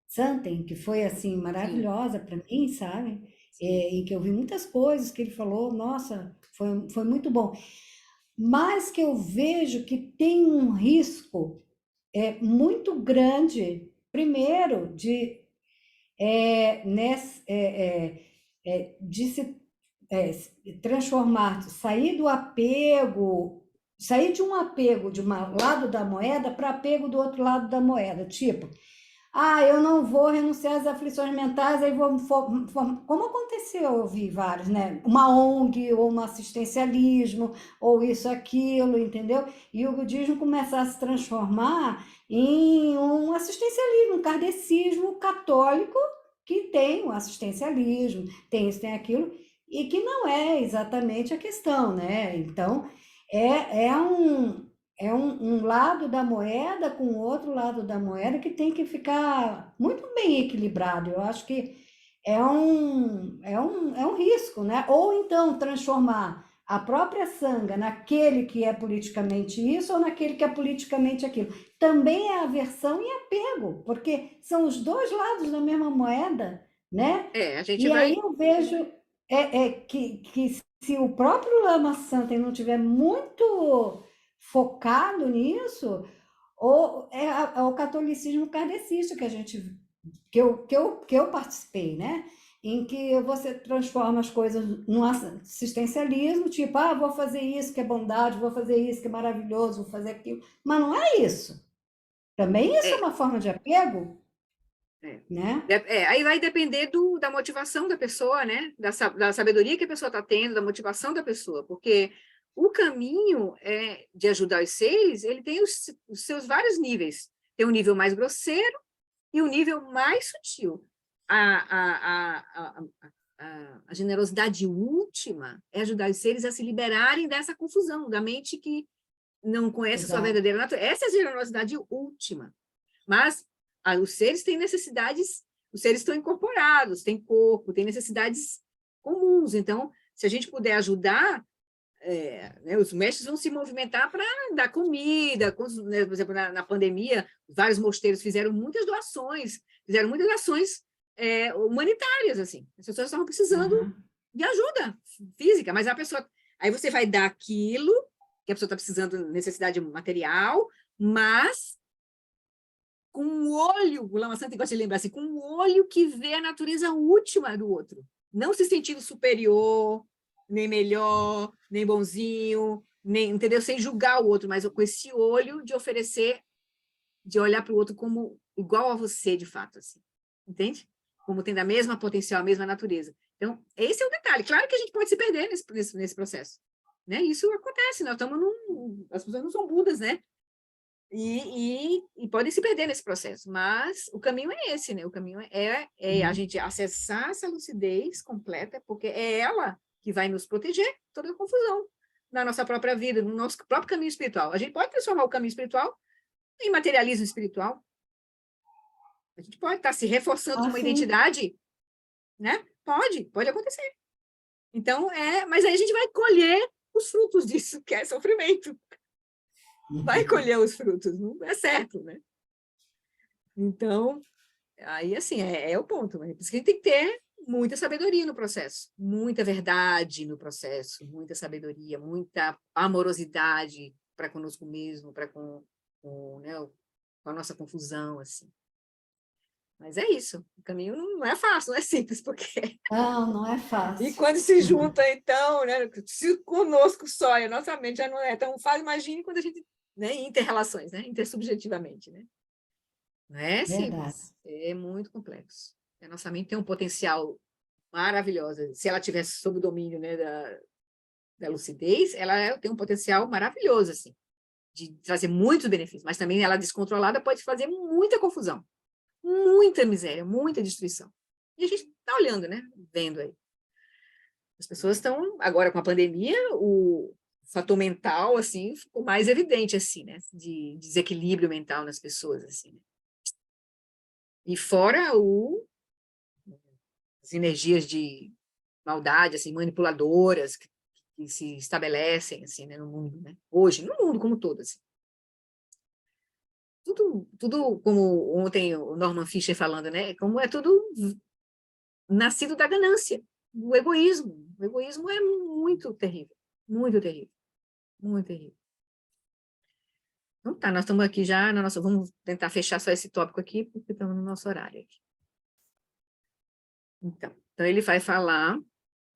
Santen, que foi assim maravilhosa para mim, sabe? Em que eu vi muitas coisas que ele falou, nossa, foi muito bom. Mas que eu vejo que tem um risco muito grande, primeiro, de se transformar, sair do apego, sair de um apego de um lado da moeda para apego do outro lado da moeda, tipo, eu não vou renunciar às aflições mentais, aí como aconteceu, eu vi vários, né? Uma ONG, ou um assistencialismo, ou isso, aquilo, entendeu? E o budismo começar a se transformar em um assistencialismo, um kardecismo católico, que tem o assistencialismo, tem isso, tem aquilo, e que não é exatamente a questão, né? Então, é um lado da moeda com o outro lado da moeda que tem que ficar muito bem equilibrado. Eu acho que é um risco, né? Ou então transformar a própria Sangha naquele que é politicamente isso ou naquele que é politicamente aquilo. Também é aversão e apego, porque são os 2 lados da mesma moeda, né? A gente E vai... aí eu vejo que se o próprio Lama Santen não tiver muito focado nisso, ou é o catolicismo kardecista que eu participei, né? Em que você transforma as coisas num assistencialismo, tipo, vou fazer isso que é bondade, vou fazer isso que é maravilhoso, vou fazer aquilo, mas não é isso. Também isso é uma forma de apego. né? Aí vai depender da motivação da pessoa, né? Da sabedoria que a pessoa está tendo, da motivação da pessoa, porque o caminho de ajudar os seres, ele tem os seus vários níveis. Tem um nível mais grosseiro e um nível mais sutil. A generosidade última é ajudar os seres a se liberarem dessa confusão, da mente que não conhece a sua verdadeira natureza. Essa é a generosidade última. Mas os seres têm necessidades, os seres estão incorporados, têm corpo, têm necessidades comuns. Então, se a gente puder ajudar, né, os mestres vão se movimentar para dar comida, né, por exemplo, na pandemia, vários mosteiros fizeram muitas doações, fizeram muitas ações humanitárias, assim. As pessoas estavam precisando de ajuda física, mas a pessoa... Aí você vai dar aquilo que a pessoa está precisando, necessidade material, mas com um olho, o Lama Santa gosta de lembrar assim, com um olho que vê a natureza última do outro, não se sentindo superior, nem melhor, nem bonzinho, nem, entendeu? Sem julgar o outro, mas com esse olho de oferecer, de olhar para o outro como igual a você, de fato, assim, entende? Como tendo a mesma potencial, a mesma natureza. Então, esse é o detalhe. Claro que a gente pode se perder nesse processo, né? Isso acontece, nós estamos as pessoas não são Budas, né? E podem se perder nesse processo, mas o caminho é esse, né? O caminho é a gente acessar essa lucidez completa, porque é ela que vai nos proteger de toda a confusão na nossa própria vida, no nosso próprio caminho espiritual. A gente pode transformar o caminho espiritual em materialismo espiritual. A gente pode estar se reforçando de uma identidade, né? Pode acontecer. Então, mas aí a gente vai colher os frutos disso, que é sofrimento. Vai colher os frutos, não é certo, né? Então, aí, assim, é o ponto. Né? Por isso que a gente tem que ter muita sabedoria no processo, muita verdade no processo, muita sabedoria, muita amorosidade para conosco mesmo, para com a nossa confusão, assim. Mas é isso, o caminho não é fácil, não é simples, porque... Não é fácil. E quando se junta, então, né, se conosco só, a nossa mente já não é tão fácil, imagine quando a gente... Né, interrelações, né, intersubjetivamente, né? Não é simples, é muito complexo. A nossa mente tem um potencial maravilhoso. Se ela tivesse sob o domínio, né, da lucidez, ela tem um potencial maravilhoso, assim, de trazer muitos benefícios, mas também ela descontrolada pode fazer muita confusão, muita miséria, muita destruição. E a gente está olhando, né, vendo aí. As pessoas estão, agora com a pandemia, o fator mental, assim, ficou mais evidente, assim, né, de desequilíbrio mental nas pessoas, assim, né? E fora as energias de maldade, assim, manipuladoras que se estabelecem, assim, né, no mundo, né? Hoje, no mundo como todo, assim. Tudo como ontem o Norman Fischer falando, né, como é tudo nascido da ganância, do egoísmo. O egoísmo é muito terrível, muito terrível, muito terrível. Então tá, nós estamos aqui já na nossa... Vamos tentar fechar só esse tópico aqui, porque estamos no nosso horário aqui. Então ele vai falar,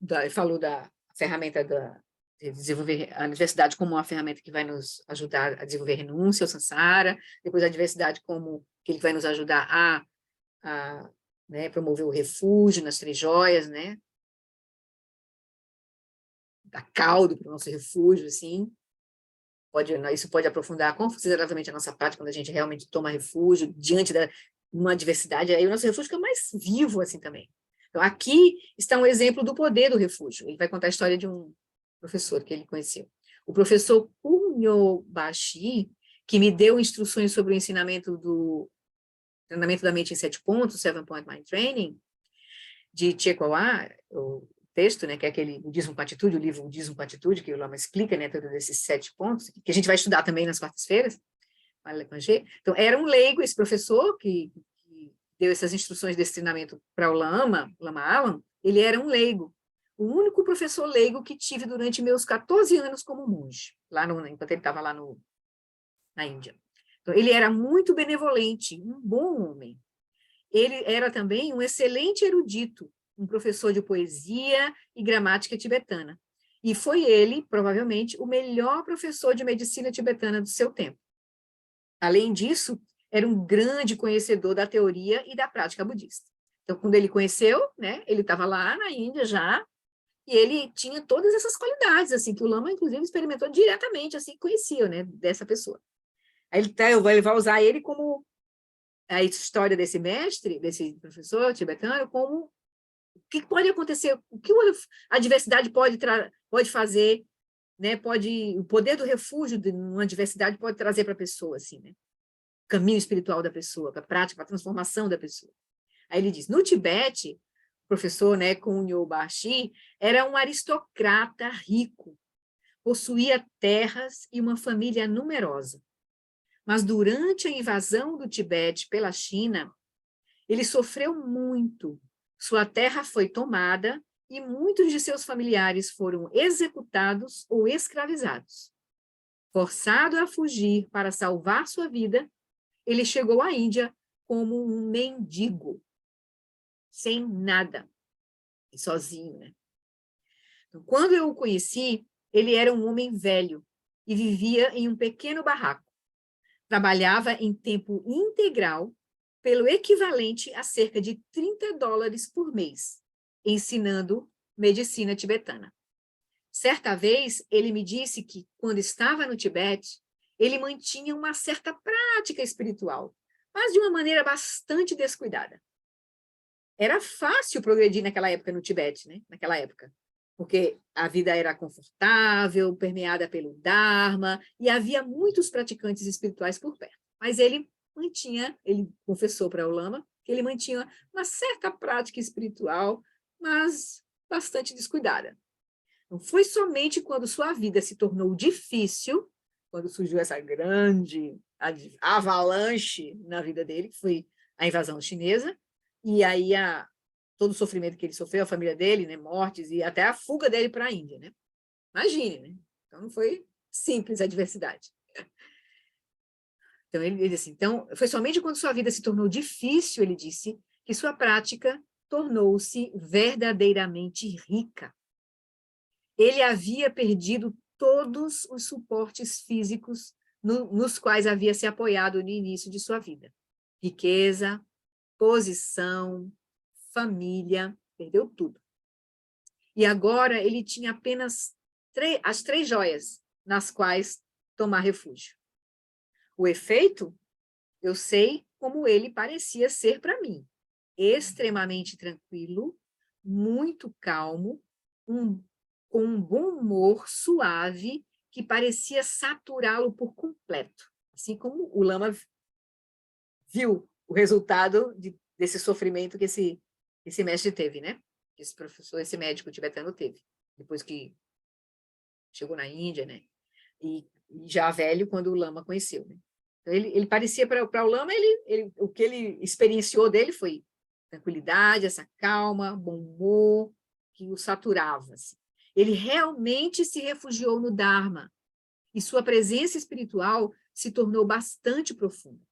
ele falou da ferramenta de desenvolver a diversidade como uma ferramenta que vai nos ajudar a desenvolver renúncia ao samsara, depois a diversidade como que ele vai nos ajudar a né, promover o refúgio nas três joias, né? Dar caldo para o nosso refúgio, assim. Isso pode aprofundar consideravelmente a nossa prática quando a gente realmente toma refúgio diante de uma diversidade, aí o nosso refúgio fica mais vivo assim também. Então, aqui está um exemplo do poder do refúgio. Ele vai contar a história de um professor que ele conheceu. O professor Kunyobashi, que me deu instruções sobre o ensinamento do treinamento da mente em 7 pontos, 7-Point Mind Training, de Chekwa, o texto, né, que é aquele Budismo com Atitude, o livro Budismo com Atitude, que o Lama explica, né, todos esses 7 pontos, que a gente vai estudar também nas quartas-feiras. Então, era um leigo, esse professor que deu essas instruções desse treinamento para o Lama Alam, ele era um leigo, o único professor leigo que tive durante meus 14 anos como monge, enquanto ele estava lá na Índia. Então, ele era muito benevolente, um bom homem. Ele era também um excelente erudito, um professor de poesia e gramática tibetana. E foi ele, provavelmente, o melhor professor de medicina tibetana do seu tempo. Além disso, era um grande conhecedor da teoria e da prática budista. Então, quando ele conheceu, né, ele estava lá na Índia já, e ele tinha todas essas qualidades, assim, que o Lama, inclusive, experimentou diretamente, assim, conhecia, né, dessa pessoa. Aí ele vai usar ele como a história desse mestre, desse professor tibetano, como o que pode acontecer, o que a diversidade pode fazer, né, o poder do refúgio de uma diversidade pode trazer para a pessoa, assim, né, o caminho espiritual da pessoa, para a prática, para a transformação da pessoa. Aí ele diz, no Tibete, o professor, né, Kunyo Bashi, era um aristocrata rico, possuía terras e uma família numerosa. Mas durante a invasão do Tibete pela China, ele sofreu muito. Sua terra foi tomada e muitos de seus familiares foram executados ou escravizados. Forçado a fugir para salvar sua vida, ele chegou à Índia como um mendigo, sem nada, e sozinho, né? Então, quando eu o conheci, ele era um homem velho e vivia em um pequeno barraco. Trabalhava em tempo integral pelo equivalente a cerca de $30 por mês, ensinando medicina tibetana. Certa vez, ele me disse que, quando estava no Tibete, ele mantinha uma certa prática espiritual, mas de uma maneira bastante descuidada. Era fácil progredir naquela época no Tibete, né? Naquela época, porque a vida era confortável, permeada pelo Dharma, e havia muitos praticantes espirituais por perto. Mas ele confessou para o Lama que ele mantinha uma certa prática espiritual, mas bastante descuidada. Não foi somente quando sua vida se tornou difícil, quando surgiu essa grande avalanche na vida dele, que foi a invasão chinesa, e aí todo o sofrimento que ele sofreu, a família dele, né, mortes, e até a fuga dele para a Índia, né? Imagine, né? Então, não foi simples a adversidade. Então, ele disse, então, foi somente quando sua vida se tornou difícil, ele disse, que sua prática tornou-se verdadeiramente rica. Ele havia perdido todos os suportes físicos nos quais havia se apoiado no início de sua vida. Riqueza, posição, família, perdeu tudo. E agora ele tinha apenas as 3 joias nas quais tomar refúgio. O efeito, eu sei como ele parecia ser para mim. Extremamente tranquilo, muito calmo, com um bom humor suave que parecia saturá-lo por completo. Assim como o Lama viu o resultado desse sofrimento que esse mestre teve, né? Esse professor, esse médico tibetano teve, depois que chegou na Índia, né? E já velho, quando o Lama conheceu, né? Então, ele parecia, para o Lama, o que ele experienciou dele foi tranquilidade, essa calma, bom humor, que o saturava. Assim. Ele realmente se refugiou no Dharma, e sua presença espiritual se tornou bastante profunda.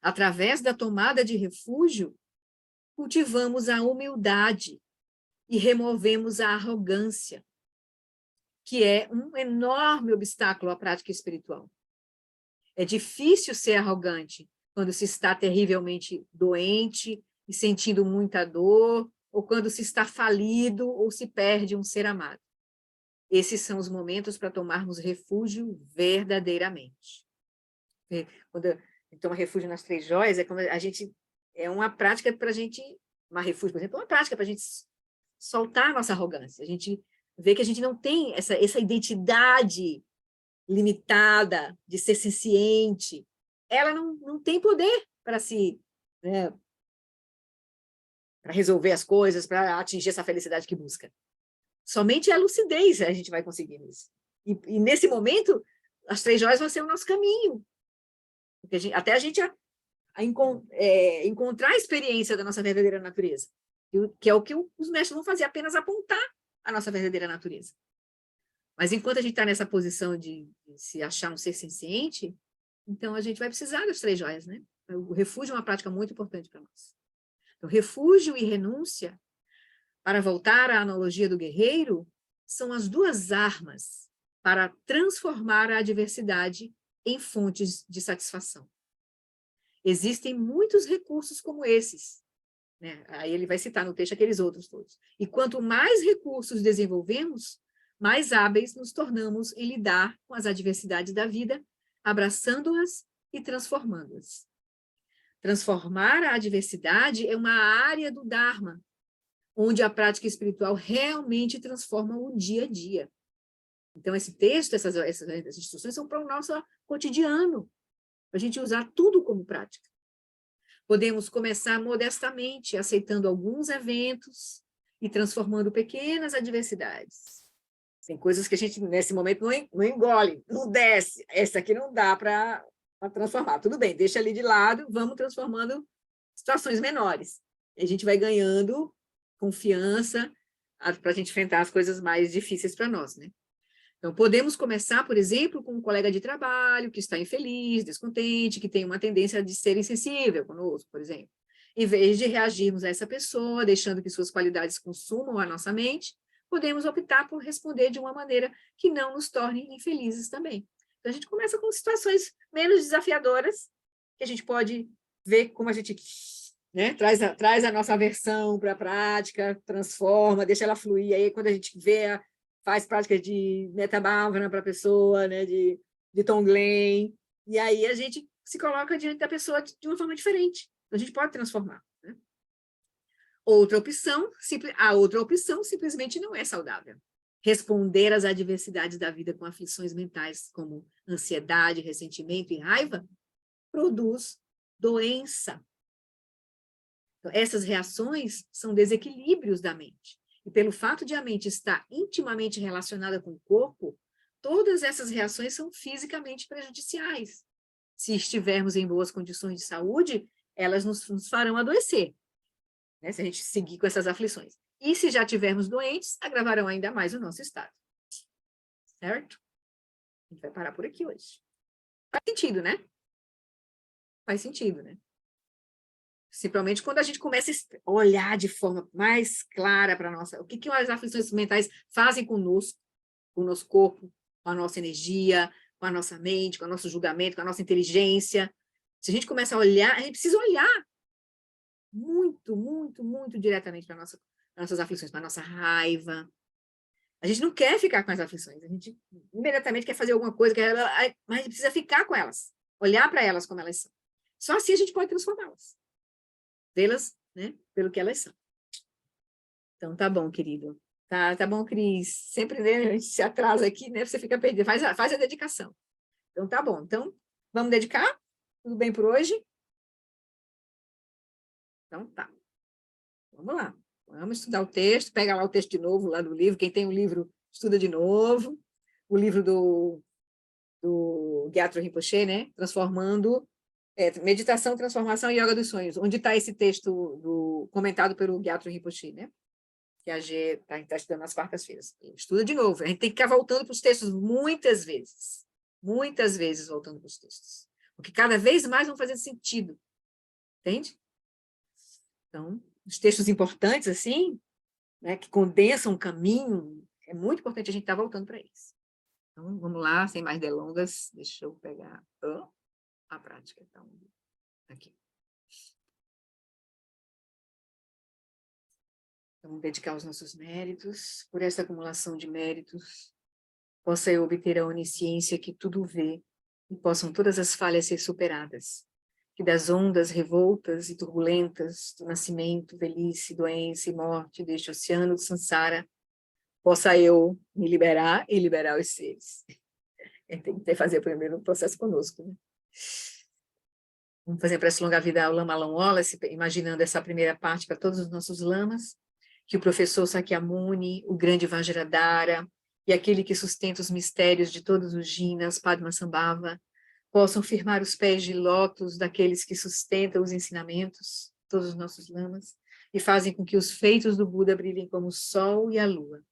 Através da tomada de refúgio, cultivamos a humildade e removemos a arrogância, que é um enorme obstáculo à prática espiritual. É difícil ser arrogante quando se está terrivelmente doente e sentindo muita dor, ou quando se está falido ou se perde um ser amado. Esses são os momentos para tomarmos refúgio verdadeiramente. Quando eu tomo refúgio nas 3 joias, é uma prática para a gente, uma refúgio, por exemplo, é uma prática para a gente soltar a nossa arrogância, a gente ver que a gente não tem essa identidade limitada de ser senciente, ela não tem poder para né, para resolver as coisas, para atingir essa felicidade que busca. Somente a lucidez a gente vai conseguir isso. E nesse momento, as 3 joias vão ser o nosso caminho. Porque até a gente encontrar a experiência da nossa verdadeira natureza, que é o que os mestres vão fazer, apenas apontar a nossa verdadeira natureza. Mas enquanto a gente está nessa posição de se achar um ser senciente, então a gente vai precisar das 3 joias, né? O refúgio é uma prática muito importante para nós. Então, refúgio e renúncia, para voltar à analogia do guerreiro, são as 2 armas para transformar a adversidade em fontes de satisfação. Existem muitos recursos como esses, né? Aí ele vai citar no texto aqueles outros todos. E quanto mais recursos desenvolvemos, mais hábeis nos tornamos em lidar com as adversidades da vida, abraçando-as e transformando-as. Transformar a adversidade é uma área do Dharma, onde a prática espiritual realmente transforma o dia a dia. Então, esse texto, essas instruções são para o nosso cotidiano, para a gente usar tudo como prática. Podemos começar modestamente, aceitando alguns eventos e transformando pequenas adversidades. Tem coisas que a gente, nesse momento, não engole, não desce. Essa aqui não dá para transformar. Tudo bem, deixa ali de lado, vamos transformando situações menores. E a gente vai ganhando confiança para a gente enfrentar as coisas mais difíceis para nós, né? Então, podemos começar, por exemplo, com um colega de trabalho que está infeliz, descontente, que tem uma tendência de ser insensível conosco, por exemplo. Em vez de reagirmos a essa pessoa, deixando que suas qualidades consumam a nossa mente, podemos optar por responder de uma maneira que não nos torne infelizes também. Então, a gente começa com situações menos desafiadoras, que a gente pode ver como a gente, né, traz a nossa aversão para a prática, transforma, deixa ela fluir. Aí, quando a gente faz prática de Metabhavana para a pessoa, né, de Tonglen, e aí a gente se coloca diante da pessoa de uma forma diferente. Então, a gente pode transformar. Né? A outra opção simplesmente não é saudável. Responder às adversidades da vida com aflições mentais, como ansiedade, ressentimento e raiva, produz doença. Então, essas reações são desequilíbrios da mente. E pelo fato de a mente estar intimamente relacionada com o corpo, todas essas reações são fisicamente prejudiciais. Se estivermos em boas condições de saúde, elas nos farão adoecer, né, se a gente seguir com essas aflições. E se já tivermos doentes, agravarão ainda mais o nosso estado. Certo? A gente vai parar por aqui hoje. Faz sentido, né? Faz sentido, né? Principalmente quando a gente começa a olhar de forma mais clara para a nossa... O que as aflições mentais fazem conosco, com o nosso corpo, com a nossa energia, com a nossa mente, com o nosso julgamento, com a nossa inteligência. Se a gente começa a olhar, a gente precisa olhar muito, muito, muito diretamente para nossas aflições, para a nossa raiva. A gente não quer ficar com as aflições, a gente imediatamente quer fazer alguma coisa, mas a gente precisa ficar com elas, olhar para elas como elas são. Só assim a gente pode transformá-las, vê-las, né, pelo que elas são. Então, tá bom, querido. Tá bom, Cris. Sempre, né, a gente se atrasa aqui, né, você fica perdido. Faz a dedicação. Então, tá bom. Então, vamos dedicar? Tudo bem por hoje? Então, tá. Vamos lá. Vamos estudar o texto. Pega lá o texto de novo, lá do livro. Quem tem o livro, estuda de novo. O livro do Gyatro Rinpoche, né? Transformando... Meditação, Transformação e Yoga dos Sonhos. Onde está esse texto comentado pelo Gyatro Rinpoche, né? Que a G está estudando nas quartas-feiras. Estuda de novo. A gente tem que ficar voltando para os textos muitas vezes voltando para os textos. Porque cada vez mais vão fazendo sentido. Entende? Então, os textos importantes, assim, né, que condensam o caminho, é muito importante a gente estar voltando para eles. Então, vamos lá, sem mais delongas. Deixa eu pegar a prática. Então, aqui. Vamos dedicar os nossos méritos. Por essa acumulação de méritos, possa eu obter a onisciência que tudo vê e possam todas as falhas ser superadas. Que das ondas revoltas e turbulentas do nascimento, velhice, doença e morte deste oceano de Sansara, possa eu me liberar e liberar os seres. Tem que fazer primeiro um processo conosco, né? Vamos fazer para essa longa vida ao Lama Alan Wallace, imaginando essa primeira parte para todos os nossos lamas, que o professor Sakyamuni, o grande Vajradhara, e aquele que sustenta os mistérios de todos os jinas, Padmasambhava, possam firmar os pés de lótus daqueles que sustentam os ensinamentos, todos os nossos lamas, e fazem com que os feitos do Buda brilhem como o sol e a lua.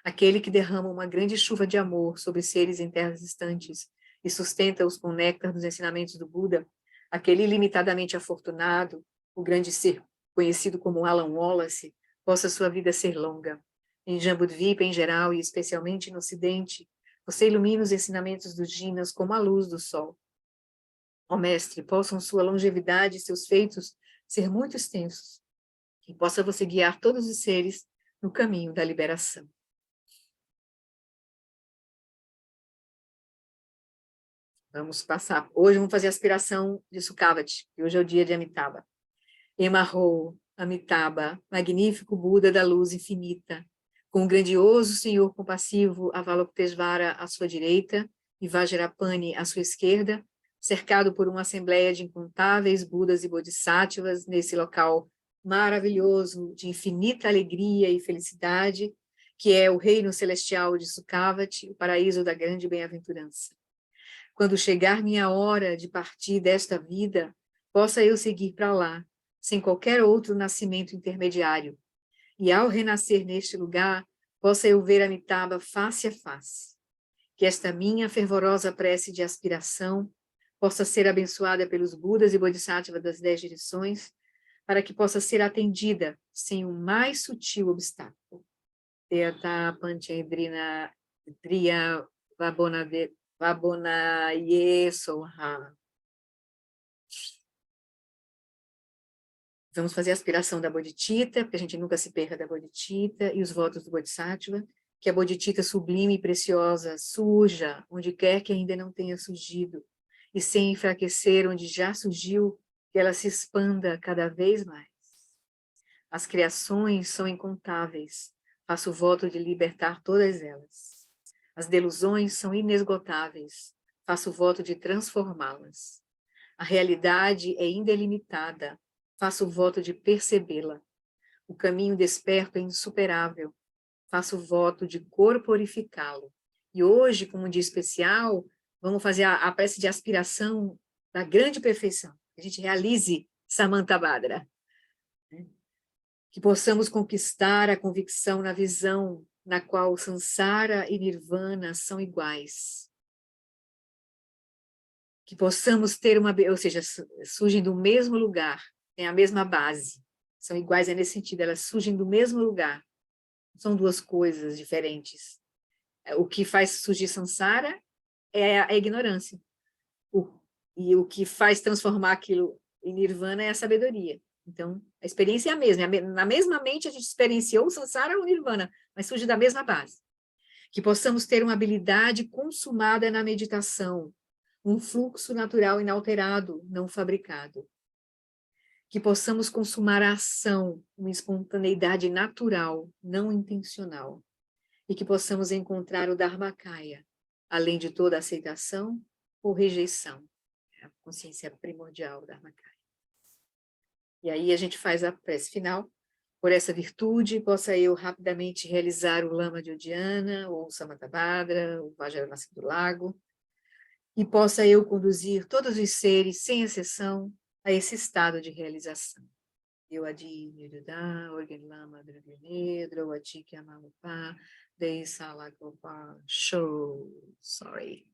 Aquele que derrama uma grande chuva de amor sobre seres em terras distantes e sustenta-os com o néctar dos ensinamentos do Buda, aquele ilimitadamente afortunado, o grande ser conhecido como Alan Wallace, possa sua vida ser longa. Em Jambudvipa em geral e especialmente no Ocidente, você ilumina os ensinamentos dos jinas como a luz do sol. Ó Mestre, possam sua longevidade e seus feitos ser muito extensos, e possa você guiar todos os seres no caminho da liberação. Vamos passar. Hoje vamos fazer a aspiração de Sukhavati, que hoje é o dia de Amitabha. Emarro, Amitabha, magnífico Buda da luz infinita, com o grandioso Senhor compassivo Avalokiteshvara à sua direita e Vajrapani à sua esquerda, cercado por uma assembleia de incontáveis Budas e Bodhisattvas nesse local maravilhoso de infinita alegria e felicidade, que é o reino celestial de Sukhavati, o paraíso da grande bem-aventurança. Quando chegar minha hora de partir desta vida, possa eu seguir para lá, sem qualquer outro nascimento intermediário, e ao renascer neste lugar, possa eu ver Amitabha face a face. Que esta minha fervorosa prece de aspiração possa ser abençoada pelos Budas e Bodhisattvas das 10 direções, para que possa ser atendida sem o mais sutil obstáculo. Teata Panchendrina Driya Vabonaye Soha. Vamos fazer a aspiração da Bodhicitta, porque a gente nunca se perca da Bodhicitta, e os votos do Bodhisattva, que a Bodhicitta sublime e preciosa surja onde quer que ainda não tenha surgido, e sem enfraquecer onde já surgiu, que ela se expanda cada vez mais. As criações são incontáveis, faço o voto de libertar todas elas. As delusões são inesgotáveis, faço o voto de transformá-las. A realidade é indelimitada, faço o voto de percebê-la. O caminho desperto é insuperável, faço o voto de corporificá-lo. E hoje, como um dia especial, vamos fazer a prece de aspiração da grande perfeição, que a gente realize Samantabhadra. Que possamos conquistar a convicção na visão na qual Sansara e Nirvana são iguais. Que possamos ter ou seja, surgem do mesmo lugar, têm a mesma base, são iguais nesse sentido, elas surgem do mesmo lugar, são duas coisas diferentes. O que faz surgir Sansara é a ignorância, e o que faz transformar aquilo em Nirvana é a sabedoria. Então, a experiência é a mesma, na mesma mente a gente experienciou o Sansara ou o Nirvana, mas surge da mesma base. Que possamos ter uma habilidade consumada na meditação, um fluxo natural inalterado, não fabricado. Que possamos consumar a ação, uma espontaneidade natural, não intencional. E que possamos encontrar o Dharmakaya, além de toda aceitação ou rejeição. É a consciência primordial, Dharmakaya. E aí a gente faz a prece final. Por essa virtude, possa eu rapidamente realizar o Lama de Udiana, ou o Samantabhadra, o Vajranasci do Lago, e possa eu conduzir todos os seres, sem exceção, a esse estado de realização. Eu adi Nirudá, Orgen Lama Dragane, Drawati Kyamalupa, Dei Salagopa, Show, sorry.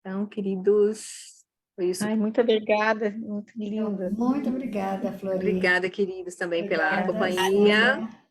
Então, queridos, foi isso. Ai, muito obrigada, muito linda. Muito obrigada, Flori. Obrigada, queridos, também pela Obrigada, companhia. Sônia.